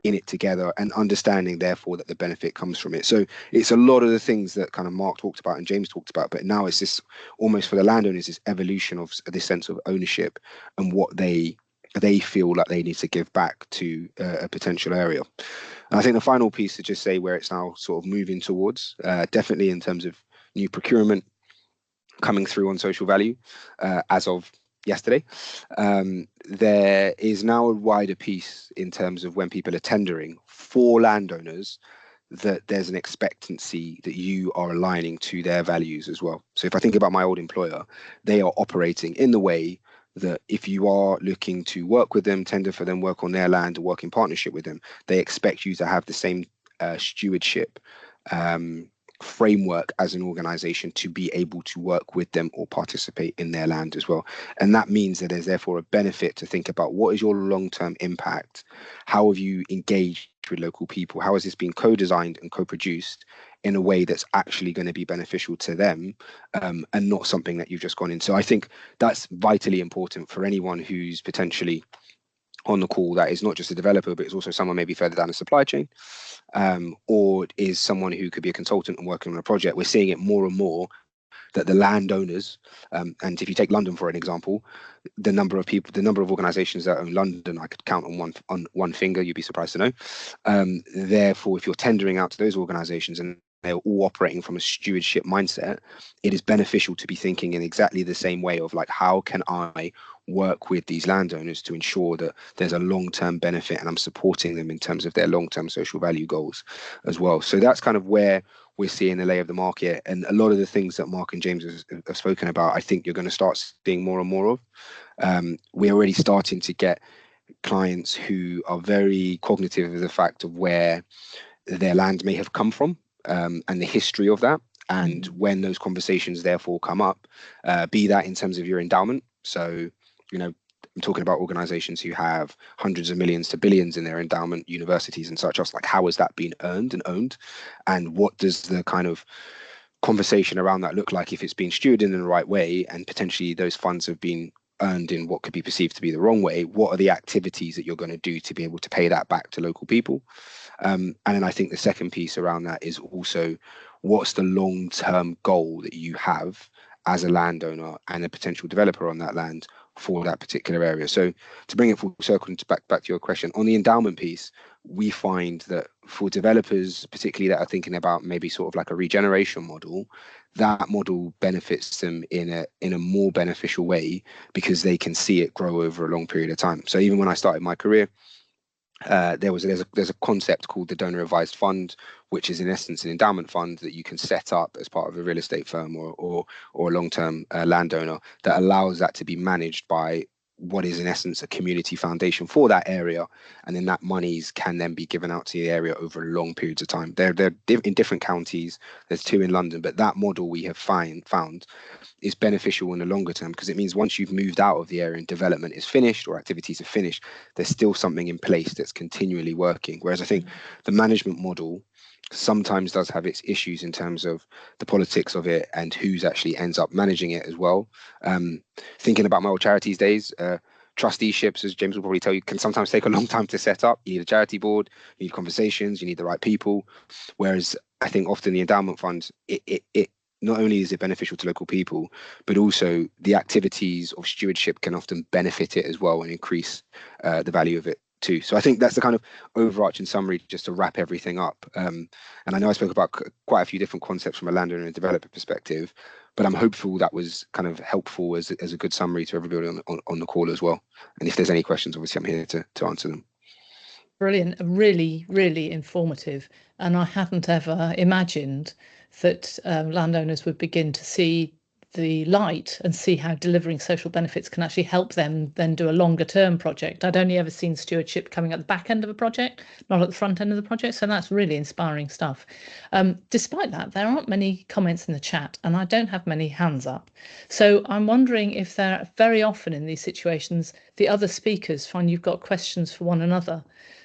in it together, and understanding therefore that the benefit comes from it. So it's a lot of the things that kind of Mark talked about and James talked about, but now it's this almost for the landowners, this evolution of this sense of ownership and what they feel like they need to give back to a potential area. And I think the final piece to just say where it's now sort of moving towards, definitely in terms of new procurement coming through on social value as of yesterday. There is now a wider piece in terms of when people are tendering for landowners, that there's an expectancy that you are aligning to their values as well. So if I think about my old employer, they are operating in the way that if you are looking to work with them, tender for them, work on their land, work in partnership with them, they expect you to have the same stewardship framework as an organization to be able to work with them or participate in their land as well. And that means that there's therefore a benefit to think about what is your long-term impact? How have you engaged with local people? How has this been co-designed and co-produced in a way that's actually going to be beneficial to them, and not something that you've just gone in? So I think that's vitally important for anyone who's potentially on the call that is not just a developer, but is also someone maybe further down the supply chain, or is someone who could be a consultant and working on a project. We're seeing it more and more that the landowners, and if you take London for an example, the number of people, the number of organizations that own London, I could count on one finger, you'd be surprised to know. Therefore, if you're tendering out to those organizations and they're all operating from a stewardship mindset, it is beneficial to be thinking in exactly the same way of like, how can I work with these landowners to ensure that there's a long-term benefit and I'm supporting them in terms of their long-term social value goals as well. So that's kind of where we're seeing the lay of the market, and a lot of the things that Mark and James have spoken about, I think you're going to start seeing more and more of. We're already starting to get clients who are very cognitive of the fact of where their land may have come from, and the history of that. And when those conversations therefore come up, be that in terms of your endowment. So, you know, I'm talking about organizations who have hundreds of millions to billions in their endowment, universities and such else. Like, how has that been earned and owned? And what does the kind of conversation around that look like if it's been stewarded in the right way and potentially those funds have been earned in what could be perceived to be the wrong way? What are the activities that you're going to do to be able to pay that back to local people? And then I think the second piece around that is also, what's the long-term goal that you have as a landowner and a potential developer on that land for that particular area? So to bring it full circle and back to your question, on the endowment piece, we find that for developers, particularly that are thinking about maybe sort of like a regeneration model, that model benefits them in a more beneficial way because they can see it grow over a long period of time. So even when I started my career, there's a concept called the donor advised fund, which is in essence an endowment fund that you can set up as part of a real estate firm or a long-term landowner, that allows that to be managed by what is in essence a community foundation for that area, and then that monies can then be given out to the area over long periods of time. They're in different counties. There's 2 in London, but that model we have found is beneficial in the longer term, because it means once you've moved out of the area and development is finished or activities are finished, there's still something in place that's continually working. Whereas I think the management model sometimes does have its issues in terms of the politics of it and who's actually ends up managing it as well. Thinking about my old charities days, trusteeships, as James will probably tell you, can sometimes take a long time to set up. You need a charity board, you need conversations, you need the right people. Whereas I think often the endowment fund, it not only is it beneficial to local people, but also the activities of stewardship can often benefit it as well and increase the value of it too. So I think that's the kind of overarching summary, just to wrap everything up. And I know I spoke about quite a few different concepts from a landowner and developer perspective, but I'm hopeful that was kind of helpful as a good summary to everybody on the call as well. And if there's any questions, obviously I'm here to answer them. Brilliant, really, really informative. And I hadn't ever imagined that landowners would begin to see the light and see how delivering social benefits can actually help them then do a longer term project. I'd only ever seen stewardship coming at the back end of a project, not at the front end of the project. So that's really inspiring stuff. Despite that, there aren't many comments in the chat and I don't have many hands up. So I'm wondering if there, very often in these situations, the other speakers find you've got questions for one another.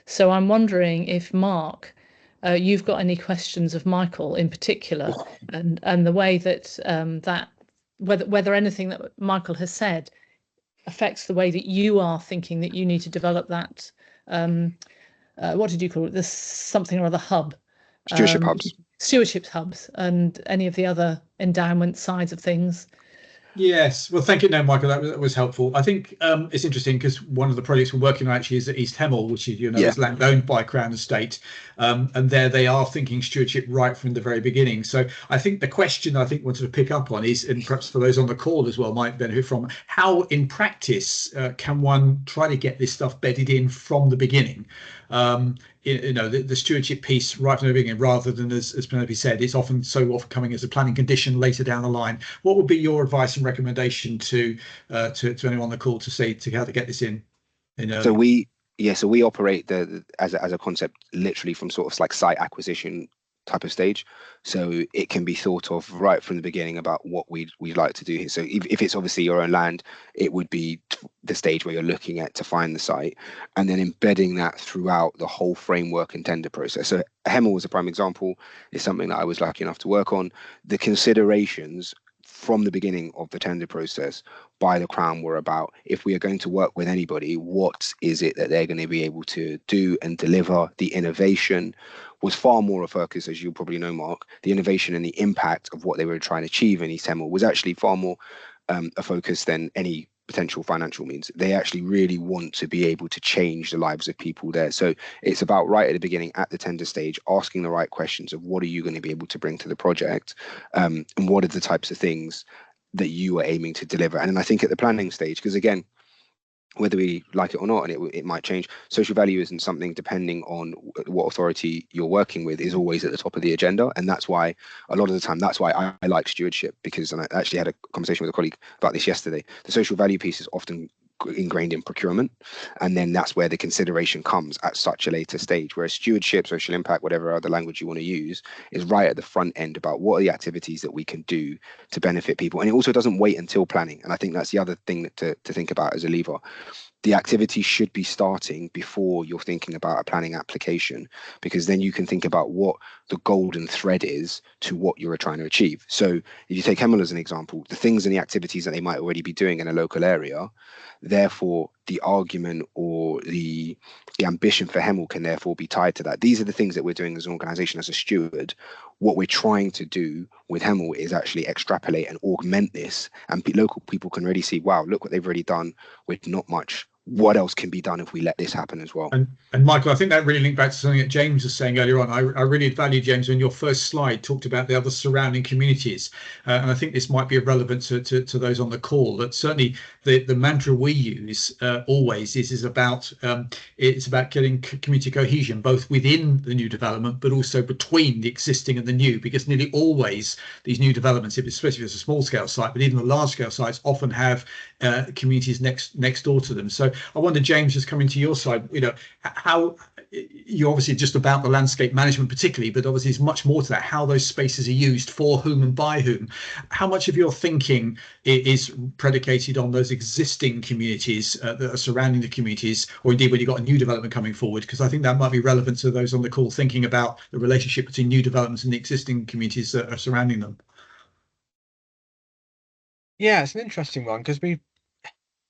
So I'm wondering if Mark, you've got any questions of Michael in particular, and the way that whether anything that Michael has said affects the way that you are thinking that you need to develop that. What did you call it? This something or other hub. Stewardship hubs. Stewardship hubs, and any of the other endowment sides of things. Yes, well, thank you, no, Michael. That was helpful. I think it's interesting because one of the projects we're working on actually is at East Hemel, which is, Yeah. is land owned by Crown Estate, and there they are thinking stewardship right from the very beginning. So I think the question I wanted to pick up on is, and perhaps for those on the call as well might benefit from, how in practice can one try to get this stuff bedded in from the beginning? The stewardship piece right from the beginning, rather than, as Penelope said, it's often coming as a planning condition later down the line. What would be your advice and recommendation to anyone on the call to how to get this in? So we operate as a concept literally from sort of like site acquisition type of stage. So it can be thought of right from the beginning about what we'd like to do here. So if it's obviously your own land, it would be the stage where you're looking at to find the site, and then embedding that throughout the whole framework and tender process. So Hemel was a prime example. Is something that I was lucky enough to work on. The considerations from the beginning of the tender process by the Crown were about, if we are going to work with anybody, what is it that they're going to be able to do and deliver. The innovation was far more a focus, as you probably know, Mark. The innovation and the impact of what they were trying to achieve in East Hemel was actually far more a focus than any potential financial means. They actually really want to be able to change the lives of people there. So it's about right at the beginning, at the tender stage, asking the right questions of what are you going to be able to bring to the project, and what are the types of things that you are aiming to deliver. And then I think at the planning stage, because again, whether we like it or not, and it might change, social value isn't something, depending on what authority you're working with, is always at the top of the agenda. And that's why a lot of the time, that's why I like stewardship, because, and I actually had a conversation with a colleague about this yesterday, the social value piece is often ingrained in procurement, and then that's where the consideration comes at such a later stage, whereas stewardship, social impact, whatever other language you want to use, is right at the front end about what are the activities that we can do to benefit people. And it also doesn't wait until planning, and I think that's the other thing to think about as a lever. The activity should be starting before you're thinking about a planning application, because then you can think about what the golden thread is to what you're trying to achieve. So if you take Hemel as an example, the things and the activities that they might already be doing in a local area, therefore the argument or the ambition for Hemel can therefore be tied to that. These are the things that we're doing as an organization, as a steward. What we're trying to do with Hemel is actually extrapolate and augment this, and local people can really see, wow, look what they've already done with not much. What else can be done if we let this happen as well? And Michael, I think that really linked back to something that James was saying earlier on. I really value, James, when your first slide talked about the other surrounding communities, and I think this might be relevant to those on the call. That certainly the mantra we use always is about it's about getting community cohesion, both within the new development but also between the existing and the new, because nearly always these new developments, especially if it's a small scale site, but even the large scale sites, often have communities next door to them. So I wonder, James, just coming to your side, how you're obviously just about the landscape management particularly, but obviously there's much more to that, how those spaces are used, for whom and by whom. How much of your thinking is predicated on those existing communities that are surrounding the communities, or indeed when you've got a new development coming forward? Because I think that might be relevant to those on the call thinking about the relationship between new developments and the existing communities that are surrounding them. Yeah, it's an interesting one, because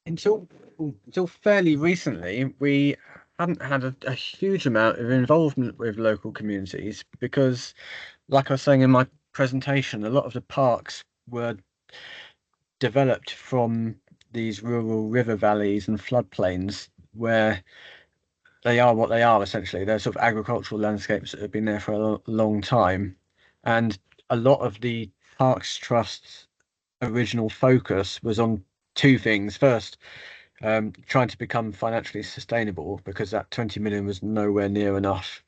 until fairly recently, we hadn't had a huge amount of involvement with local communities, because, like I was saying in my presentation, a lot of the parks were developed from these rural river valleys and floodplains, where they are what they are, essentially. They're sort of agricultural landscapes that have been there for a long time. And a lot of the Parks Trust's original focus was on two things. First, trying to become financially sustainable, because that 20 million was nowhere near enough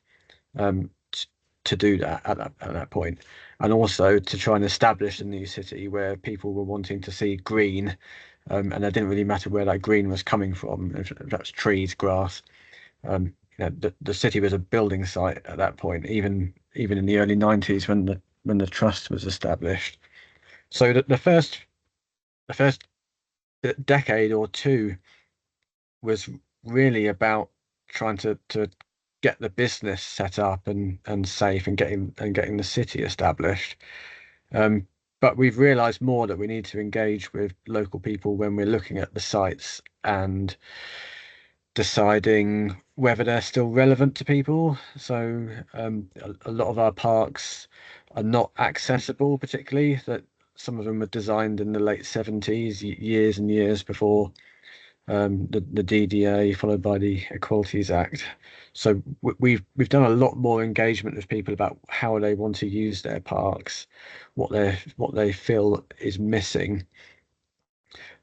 to do that at that point, and also to try and establish a new city where people were wanting to see green, and it didn't really matter where that green was coming from, if that's trees, grass. The city was a building site at that point, even in the early 90s when the trust was established. So the first decade or two was really about trying to get the business set up and safe, and getting the city established. But we've realized more that we need to engage with local people when we're looking at the sites and deciding whether they're still relevant to people. So a lot of our parks are not accessible particularly, that some of them were designed in the late 70s, years and years before the DDA, followed by the Equalities Act. So we've done a lot more engagement with people about how they want to use their parks, what they feel is missing,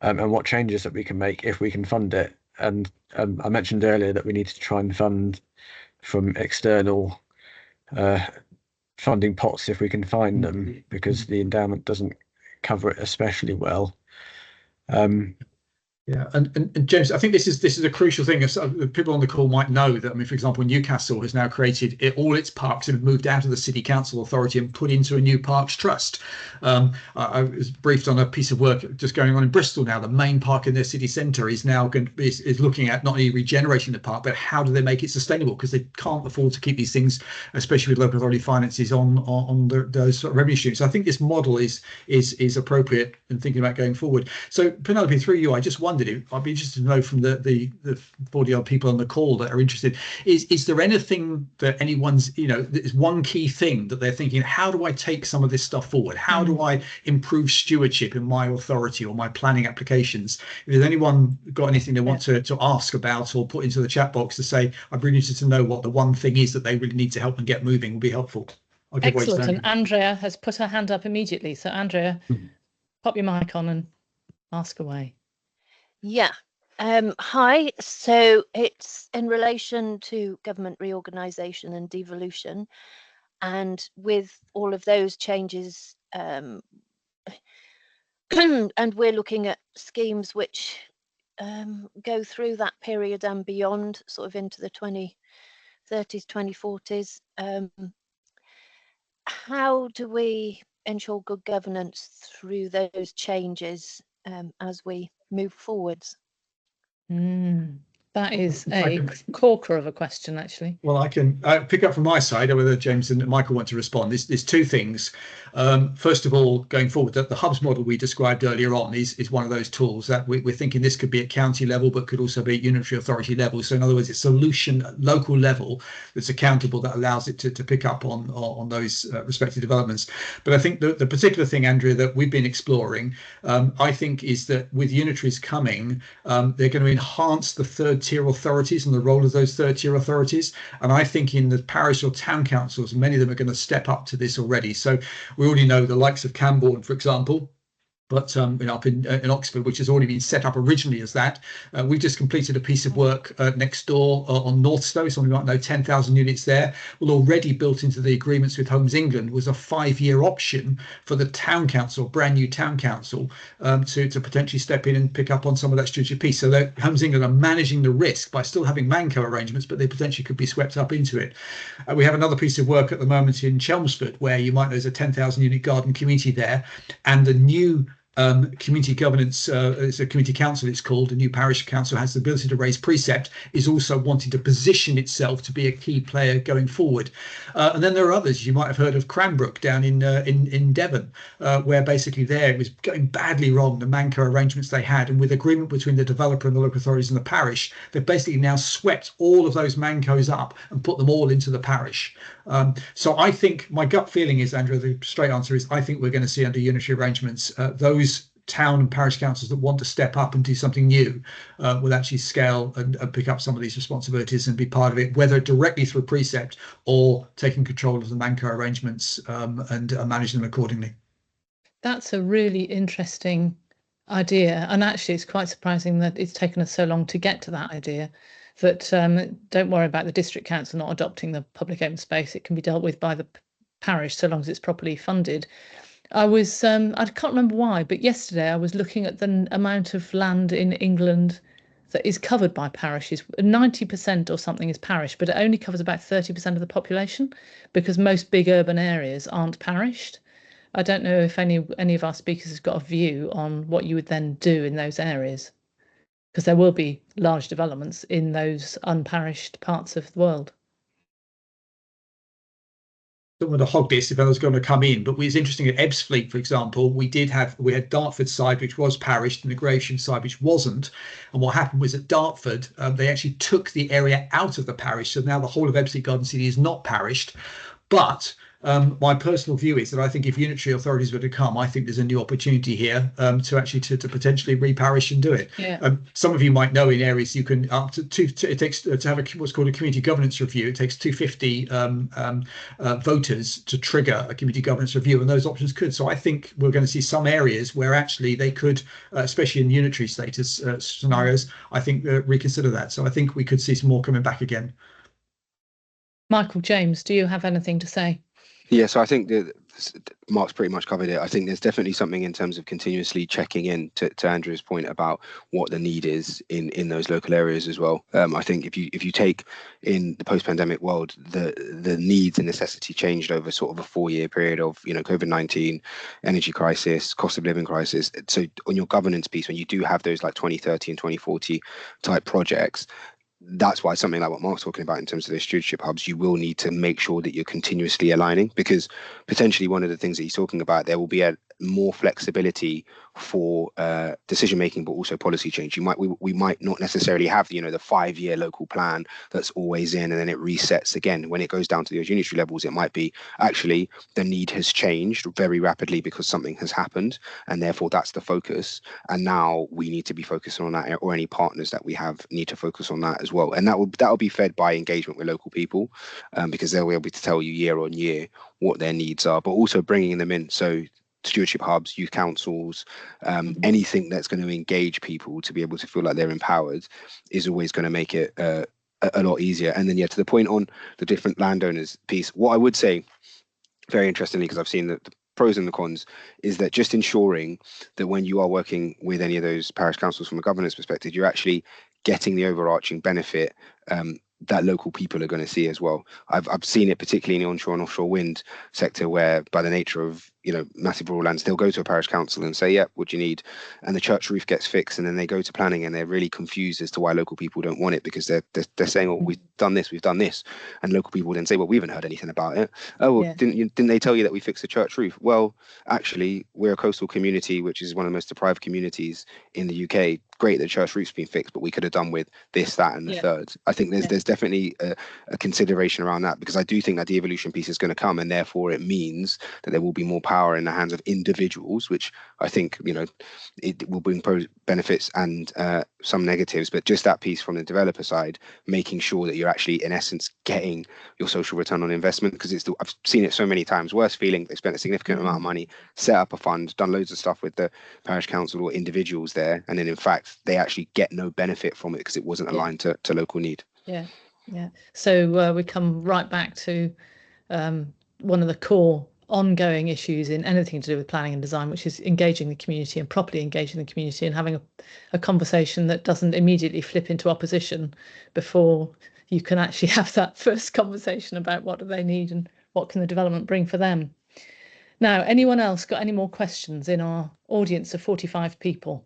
and what changes that we can make if we can fund it. And I mentioned earlier that we need to try and fund from external funding pots if we can find them, because the endowment doesn't cover it especially well. Yeah, and James, I think this is a crucial thing. People on the call might know that, I mean, for example, Newcastle has now created all its parks and moved out of the city council authority and put into a new parks trust. I was briefed on a piece of work just going on in Bristol now. The main park in their city centre is now is looking at not only regenerating the park, but how do they make it sustainable, because they can't afford to keep these things, especially with local authority finances, on those sort of revenue streams. So I think this model is appropriate in thinking about going forward. So Penelope, through you, I just wondered, I'd be interested to know from the 40-odd people on the call that are interested, is there anything that anyone's, is one key thing that they're thinking, how do I take some of this stuff forward? How do I improve stewardship in my authority or my planning applications? If there's anyone got anything they want to ask about or put into the chat box to say, I'm really interested to know what the one thing is that they really need to help and get moving, would be helpful. Excellent. And Andrea has put her hand up immediately. So Andrea, pop your mic on and ask away. Yeah. Hi. So it's in relation to government reorganisation and devolution, and with all of those changes, and we're looking at schemes which go through that period and beyond, sort of into the 2030s, 2040s. How do we ensure good governance through those changes as we move forwards? That is a corker of a question, actually. Well, I can pick up from my side, whether James and Michael want to respond. There's two things. First of all, going forward, that the hubs model we described earlier on is one of those tools that we're thinking this could be at county level, but could also be at unitary authority level. So in other words, it's solution at local level that's accountable, that allows it to pick up on those respective developments. But I think the particular thing, Andrea, that we've been exploring, I think, is that with unitaries coming, they're going to enhance the third tier authorities and the role of those third tier authorities. And I think in the parish or town councils, many of them are going to step up to this already. So we already know the likes of Camborne, for example, but up in Oxford, which has already been set up originally as that. We've just completed a piece of work next door on Northstowe. Some of you might know, 10,000 units there. Well, already built into the agreements with Homes England was a 5-year option for the town council, brand new town council, to potentially step in and pick up on some of that stewardship piece. So that Homes England are managing the risk by still having Manco arrangements, but they potentially could be swept up into it. We have another piece of work at the moment in Chelmsford, where you might know there's a 10,000 unit garden community there, and the new community governance, it's a community council, it's called, a new parish council, has the ability to raise precept, is also wanting to position itself to be a key player going forward. And then there are others. You might have heard of Cranbrook down in Devon, where basically there it was going badly wrong, the Manco arrangements they had, and with agreement between the developer and the local authorities and the parish, they've basically now swept all of those Mancos up and put them all into the parish. So I think my gut feeling is, Andrew, the straight answer is, I think we're going to see under unitary arrangements those town and parish councils that want to step up and do something new will actually scale and pick up some of these responsibilities and be part of it, whether directly through precept or taking control of the Manco arrangements and managing them accordingly. That's a really interesting idea, and actually it's quite surprising that it's taken us so long to get to that idea. That don't worry about the district council not adopting the public open space. It can be dealt with by the parish so long as it's properly funded. I can't remember why, but yesterday I was looking at the amount of land in England that is covered by parishes. 90% or something is parish, but it only covers about 30% of the population, because most big urban areas aren't parished. I don't know if any of our speakers has got a view on what you would then do in those areas, because there will be large developments in those unparished parts of the world. Don't want to hog this if others going to come in, but it's interesting at Ebbsfleet, for example, we had Dartford side, which was parished, and the Gravesham side, which wasn't. And what happened was at Dartford, they actually took the area out of the parish. So now the whole of Ebbsfleet Garden City is not parished, but My personal view is that I think if unitary authorities were to come, I think there's a new opportunity here to actually to potentially reparish and do it. Yeah. Some of you might know in areas you can up to it takes to have what's called a community governance review. It takes 250 voters to trigger a community governance review, and those options could. So I think we're going to see some areas where actually they could, especially in unitary status scenarios, I think reconsider that. So I think we could see some more coming back again. Michael, James, do you have anything to say? Yeah, so I think that Mark's pretty much covered it. I think there's definitely something in terms of continuously checking in to Andrew's point about what the need is in those local areas as well. I think if you take in the post-pandemic world, the needs and necessity changed over sort of a 4-year period of, you know, COVID-19, energy crisis, cost of living crisis. So on your governance piece, when you do have those like 2030 and 2040 type projects, that's why something like what Mark's talking about in terms of those stewardship hubs, you will need to make sure that you're continuously aligning, because potentially one of the things that he's talking about, there will be a more flexibility for decision making, but also policy change. We might not necessarily have, you know, the 5-year local plan that's always in and then it resets again. When it goes down to those unitary levels, it might be actually the need has changed very rapidly because something has happened, and therefore that's the focus. And now we need to be focusing on that, or any partners that we have need to focus on that as well. And that will be fed by engagement with local people, because they'll be able to tell you year on year what their needs are, but also bringing them in. So stewardship hubs, youth councils, anything that's going to engage people to be able to feel like they're empowered is always going to make it a lot easier. And then, yeah, to the point on the different landowners piece, what I would say, very interestingly, because I've seen the pros and the cons, is that just ensuring that when you are working with any of those parish councils from a governance perspective, you're actually getting the overarching benefit that local people are going to see as well. I've seen it particularly in the onshore and offshore wind sector, where by the nature of, you know, massive rural lands, they'll go to a parish council and say, yeah, what do you need? And the church roof gets fixed, and then they go to planning and they're really confused as to why local people don't want it, because they're saying, oh, we've done this, and local people then say, well, we haven't heard anything about it. Oh, well, didn't they tell you that we fixed the church roof? Well, actually, we're a coastal community, which is one of the most deprived communities in the UK. Great that the church roof's been fixed, but we could have done with this, that, and the third. I think there's definitely a consideration around that, because I do think that the evolution piece is going to come, and therefore it means that there will be more power in the hands of individuals, which I think, you know, it will bring benefits and some negatives, but just that piece from the developer side, making sure that you're actually in essence getting your social return on investment, because I've seen it so many times. Worst feeling, they spent a significant amount of money, set up a fund, done loads of stuff with the parish council or individuals there, and then in fact they actually get no benefit from it because it wasn't aligned to local need. Yeah. So we come right back to one of the core ongoing issues in anything to do with planning and design, which is engaging the community and properly engaging the community and having a conversation that doesn't immediately flip into opposition before you can actually have that first conversation about what do they need and what can the development bring for them. Now, anyone else got any more questions in our audience of 45 people?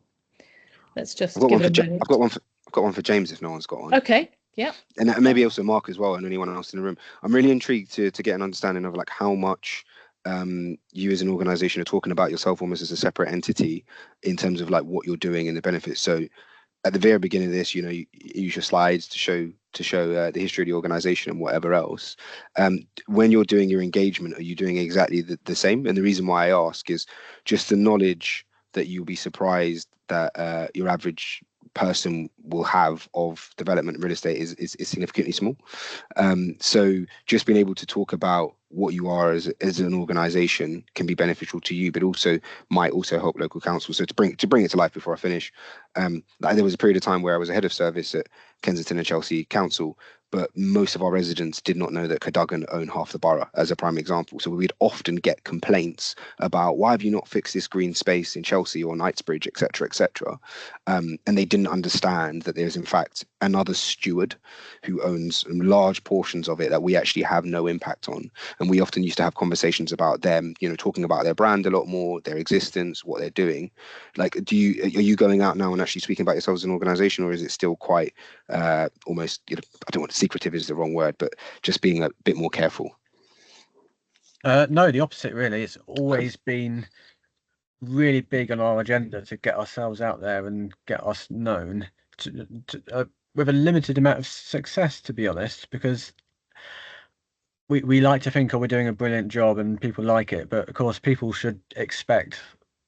Let's just give it a minute. I've got one for James if no one's got one. Okay. Yeah. And maybe also Mark as well, and anyone else in the room. I'm really intrigued to get an understanding of like how much you as an organization are talking about yourself almost as a separate entity in terms of like what you're doing and the benefits. So at the very beginning of this, you know, you use your slides to show the history of the organization and whatever else. When you're doing your engagement, are you doing exactly the same? And the reason why I ask is just the knowledge that you'll be surprised that your average person will have of development and real estate is significantly small. So just being able to talk about what you are as an organization can be beneficial to you, but also might also help local councils. So to bring it to life before I finish, there was a period of time where I was a head of service at Kensington and Chelsea Council, but most of our residents did not know that Cadogan owned half the borough, as a prime example. So we'd often get complaints about, why have you not fixed this green space in Chelsea or Knightsbridge, etc., etc. And they didn't understand that there's in fact another steward who owns large portions of it that we actually have no impact on. And we often used to have conversations about them, you know, talking about their brand a lot more, their existence, what they're doing. Like, are you going out now and actually speaking about yourselves as an organization, or is it still quite almost, you know, I don't want to, secretive is the wrong word, but just being a bit more careful? No, the opposite really. It's always been really big on our agenda to get ourselves out there and get us known, with a limited amount of success, to be honest, because we like to think, oh, we're doing a brilliant job and people like it, but of course people should expect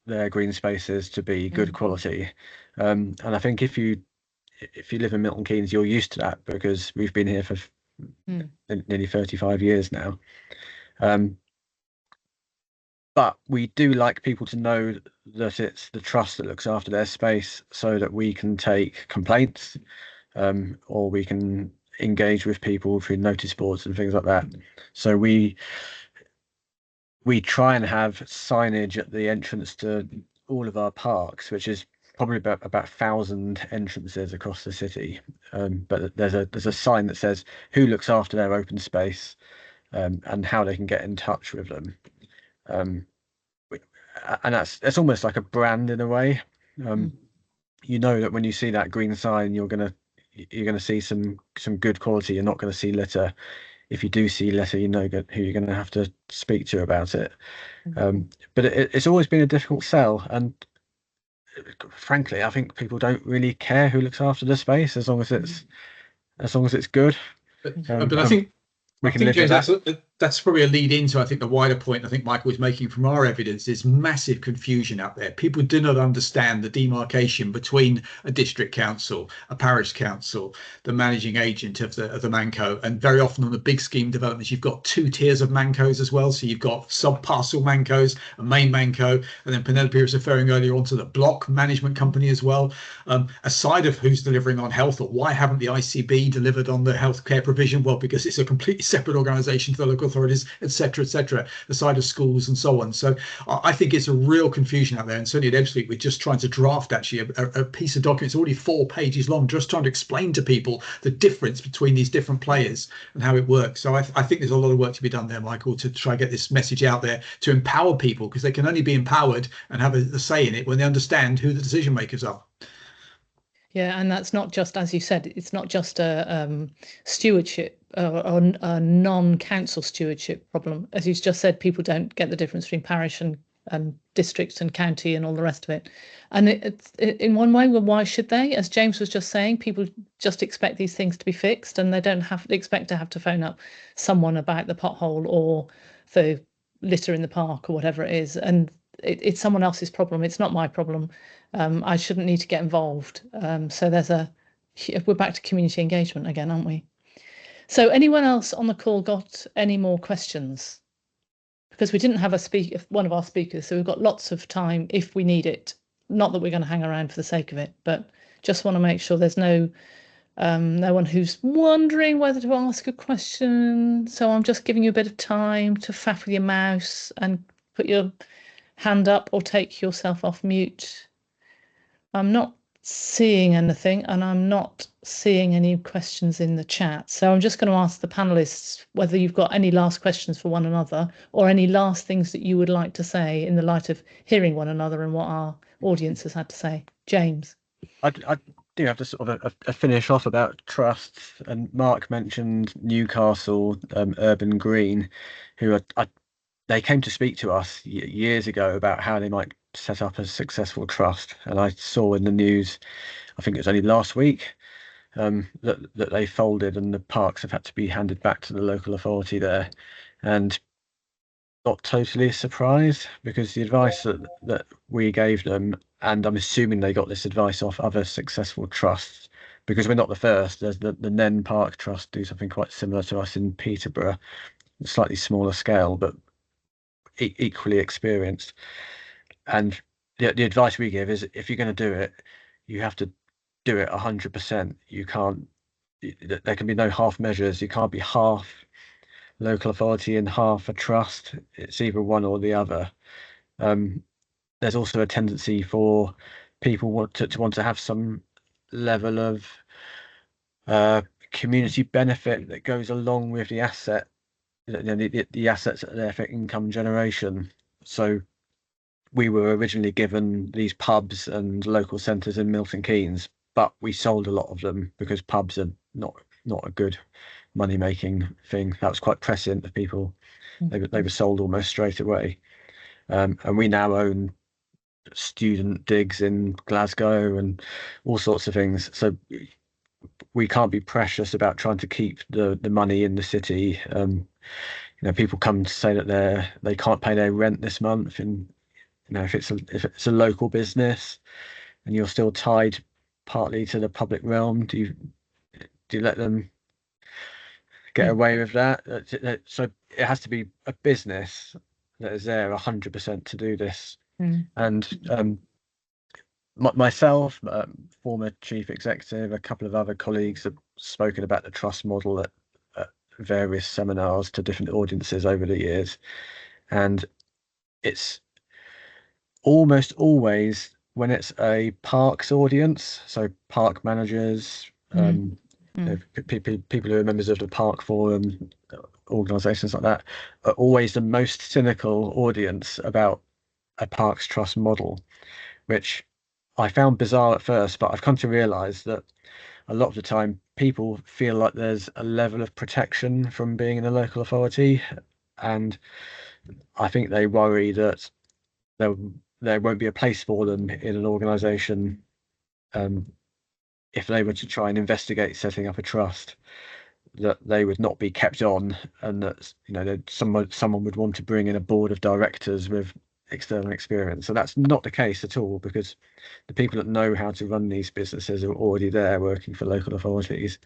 their green spaces to be good quality. And I think if you live in Milton Keynes, you're used to that because we've been here for nearly 35 years now. But we do like people to know that it's the trust that looks after their space, so that we can take complaints, or we can engage with people through notice boards and things like that. So we try and have signage at the entrance to all of our parks, which is probably about 1,000 entrances across the city. But there's a sign that says who looks after their open space, and how they can get in touch with them. And that's almost like a brand in a way. You know that when you see that green sign, you're gonna see some good quality. You're not going to see litter. If you do see litter, you know who you're going to have to speak to about it. But it's always been a difficult sell, and frankly, I think people don't really care who looks after the space as long as it's good. But I think we can live with James, that's probably a lead into, I think, the wider point I think Michael was making from our evidence is massive confusion out there. People do not understand the demarcation between a district council, a parish council, the managing agent of the Manco, and very often on the big scheme developments, you've got 2 tiers of Mancos as well. So you've got sub-parcel Mancos, a main Manco, and then Penelope was referring earlier on to the block management company as well. Aside of who's delivering on health, or why haven't the ICB delivered on the healthcare provision? Well, because it's a completely separate organisation to the local authorities, etc., aside of schools and so on. So I think it's a real confusion out there, and certainly at Ebbsfleet we're just trying to draft actually a piece of document. It's already 4 pages long, just trying to explain to people the difference between these different players and how it works. So I think there's a lot of work to be done there, Michael, to try and get this message out there to empower people, because they can only be empowered and have a say in it when they understand who the decision makers are. Yeah, and that's not just, as you said, it's not just a stewardship or a non-council stewardship problem. As you just said, people don't get the difference between parish and district and county and all the rest of it. And it's in one way, well, why should they? As James was just saying, people just expect these things to be fixed, and they don't have to expect to have to phone up someone about the pothole or the litter in the park or whatever it is. And it's someone else's problem. It's not my problem. I shouldn't need to get involved. So we're back to community engagement again, aren't we? So anyone else on the call got any more questions? Because we didn't have one of our speakers, so we've got lots of time if we need it. Not that we're going to hang around for the sake of it, but just want to make sure there's no one who's wondering whether to ask a question. So I'm just giving you a bit of time to faff with your mouse and put your hand up or take yourself off mute. I'm not seeing anything, and I'm not seeing any questions in the chat. So I'm just going to ask the panelists whether you've got any last questions for one another, or any last things that you would like to say in the light of hearing one another and what our audience has had to say. James. I do have to sort of a finish off about trusts, and Mark mentioned Newcastle Urban Green, who they came to speak to us years ago about how they might set up a successful trust, and I saw in the news, I think it was only last week, that they folded and the parks have had to be handed back to the local authority there. And not totally surprised, because the advice that we gave them, and I'm assuming they got this advice off other successful trusts, because we're not the first. There's the Nen Park Trust do something quite similar to us in Peterborough, slightly smaller scale, but equally experienced. And the advice we give is, if you're going to do it, you have to do it 100%. You can't, there can be no half measures. You can't be half local authority and half a trust. It's either one or the other. There's also a tendency for people to want to have some level of community benefit that goes along with the asset. The assets are there for income generation. So we were originally given these pubs and local centres in Milton Keynes, but we sold a lot of them because pubs are not a good money-making thing. That was quite prescient of people. They were sold almost straight away. And we now own student digs in Glasgow and all sorts of things. So we can't be precious about trying to keep the money in the city. People come to say that they can't pay their rent this month, and if it's a local business and you're still tied partly to the public realm, do you let them get away with that? So it has to be a business that is there 100% to do this. And myself, former chief executive, a couple of other colleagues have spoken about the trust model at various seminars to different audiences over the years, and it's almost always when it's a parks audience, so park managers, people who are members of the park forum, organisations like that, are always the most cynical audience about a parks trust model, which I found bizarre at first, but I've come to realise that a lot of the time people feel like there's a level of protection from being in a local authority, and I think they worry that there won't be a place for them in an organisation if they were to try and investigate setting up a trust, that they would not be kept on, and that that someone would want to bring in a board of directors with external experience. So that's not the case at all, because the people that know how to run these businesses are already there working for local authorities.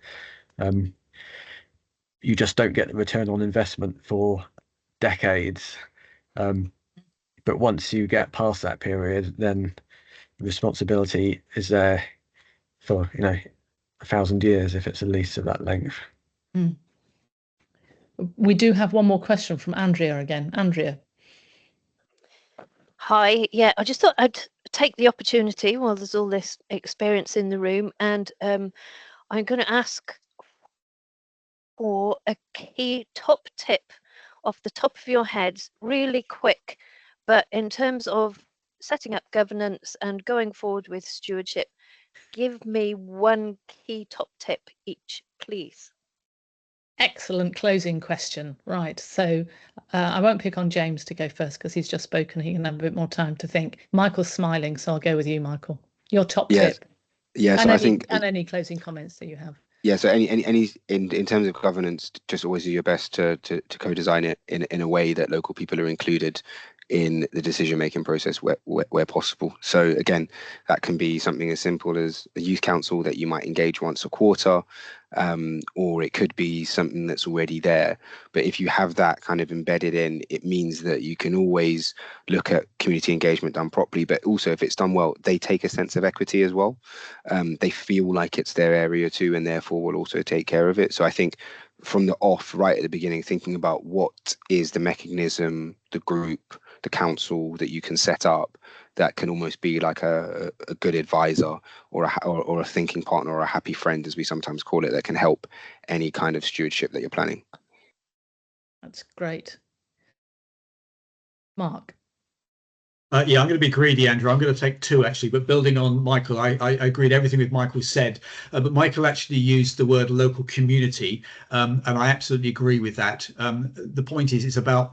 You just don't get the return on investment for decades. But once you get past that period, then the responsibility is there for 1,000 years if it's a lease of that length. We do have one more question from Andrea again. Andrea. Hi, yeah, I just thought I'd take the opportunity while there's all this experience in the room, and I'm going to ask for a key top tip off the top of your heads, really quick, but in terms of setting up governance and going forward with stewardship, give me one key top tip each, please. Excellent closing question. Right, so I won't pick on James to go first because he's just spoken. He can have a bit more time to think. Michael's smiling, so I'll go with you, Michael. Your top tip. Yeah, so I think any closing comments that you have. Yeah, so any in terms of governance, just always do your best to co-design it in a way that local people are included in the decision-making process where possible. So again, that can be something as simple as a youth council that you might engage once a quarter, or it could be something that's already there. But if you have that kind of embedded in, it means that you can always look at community engagement done properly, but also if it's done well, they take a sense of equity as well. They feel like it's their area too, and therefore will also take care of it. So I think from the off, right at the beginning, thinking about what is the mechanism, the group, the council that you can set up that can almost be like a good advisor or a thinking partner or a happy friend, as we sometimes call it, that can help any kind of stewardship that you're planning. That's great. Mark. Yeah, I'm going to be greedy, Andrew. I'm going to take two, actually, but building on Michael, I agreed everything with Michael said, but Michael actually used the word local community, and I absolutely agree with that. The point is, it's about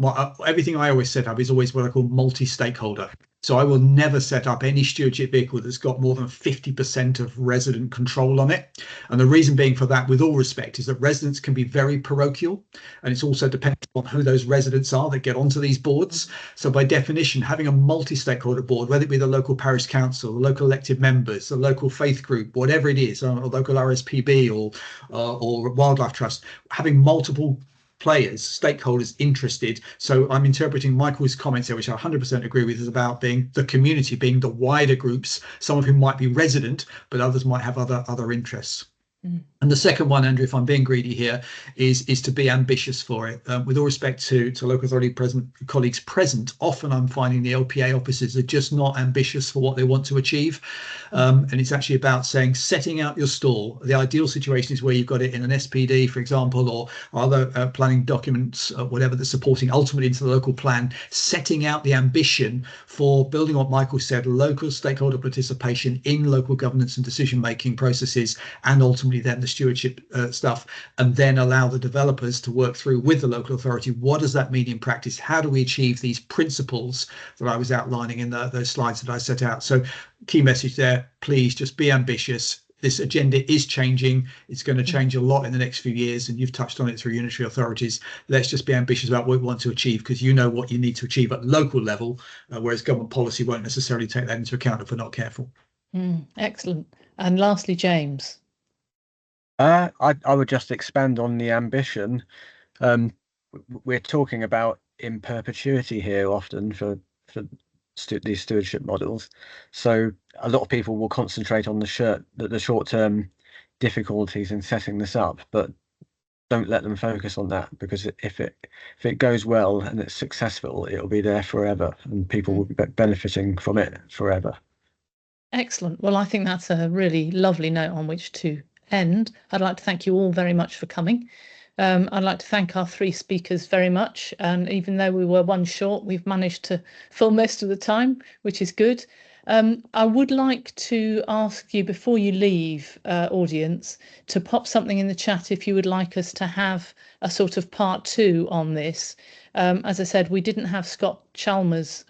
everything I always set up is always what I call multi-stakeholder. So I will never set up any stewardship vehicle that's got more than 50% of resident control on it. And the reason being for that, with all respect, is that residents can be very parochial, and it's also dependent on who those residents are that get onto these boards. So by definition, having a multi-stakeholder board, whether it be the local parish council, the local elected members, the local faith group, whatever it is, or local RSPB or wildlife trust, having multiple players, stakeholders interested. So I'm interpreting Michael's comments here, which I 100% agree with, is about being the community, being the wider groups, some of whom might be resident, but others might have other interests. And the second one, Andrew, if I'm being greedy here, is to be ambitious for it. With all respect to local authority colleagues present, often I'm finding the LPA officers are just not ambitious for what they want to achieve. And it's actually about setting out your stall. The ideal situation is where you've got it in an SPD, for example, or other planning documents, whatever that's supporting ultimately into the local plan, setting out the ambition for building what Michael said, local stakeholder participation in local governance and decision-making processes, and ultimately then the stewardship stuff, and then allow the developers to work through with the local authority. What does that mean in practice? How do we achieve these principles that I was outlining in those slides that I set out? So key message there, please just be ambitious, this agenda is changing. It's going to change a lot in the next few years, and you've touched on it through unitary authorities. Let's just be ambitious about what we want to achieve, because you know what you need to achieve at local level, whereas government policy won't necessarily take that into account if we're not careful. Excellent. And lastly, James. I would just expand on the ambition. We're talking about in perpetuity here often for these stewardship models. So a lot of people will concentrate on the short-term difficulties in setting this up, but don't let them focus on that, because if it goes well and it's successful, it'll be there forever, and people will be benefiting from it forever. Excellent. Well, I think that's a really lovely note on which to end. I'd like to thank you all very much for coming. I'd like to thank our 3 speakers very much. And even though we were one short, we've managed to fill most of the time, which is good. I would like to ask you, before you leave, audience, to pop something in the chat if you would like us to have a sort of part 2 on this. As I said, we didn't have Scott Chalmers,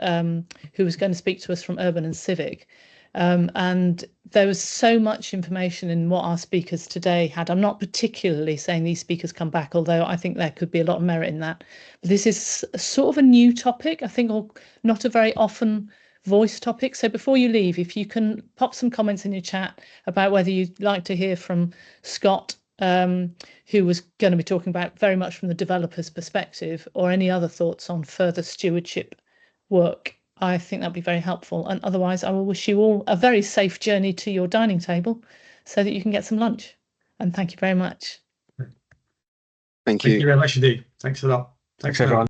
who was going to speak to us from Urban and Civic. And there was so much information in what our speakers today had. I'm not particularly saying these speakers come back, although I think there could be a lot of merit in that. But this is sort of a new topic, I think, or not a very often voiced topic. So before you leave, if you can pop some comments in your chat about whether you'd like to hear from Scott, who was going to be talking about very much from the developer's perspective, or any other thoughts on further stewardship work, I think that'd be very helpful. And otherwise, I will wish you all a very safe journey to your dining table so that you can get some lunch. And thank you very much. Thank you. Thank you very much indeed. Thanks a lot. Thanks everyone.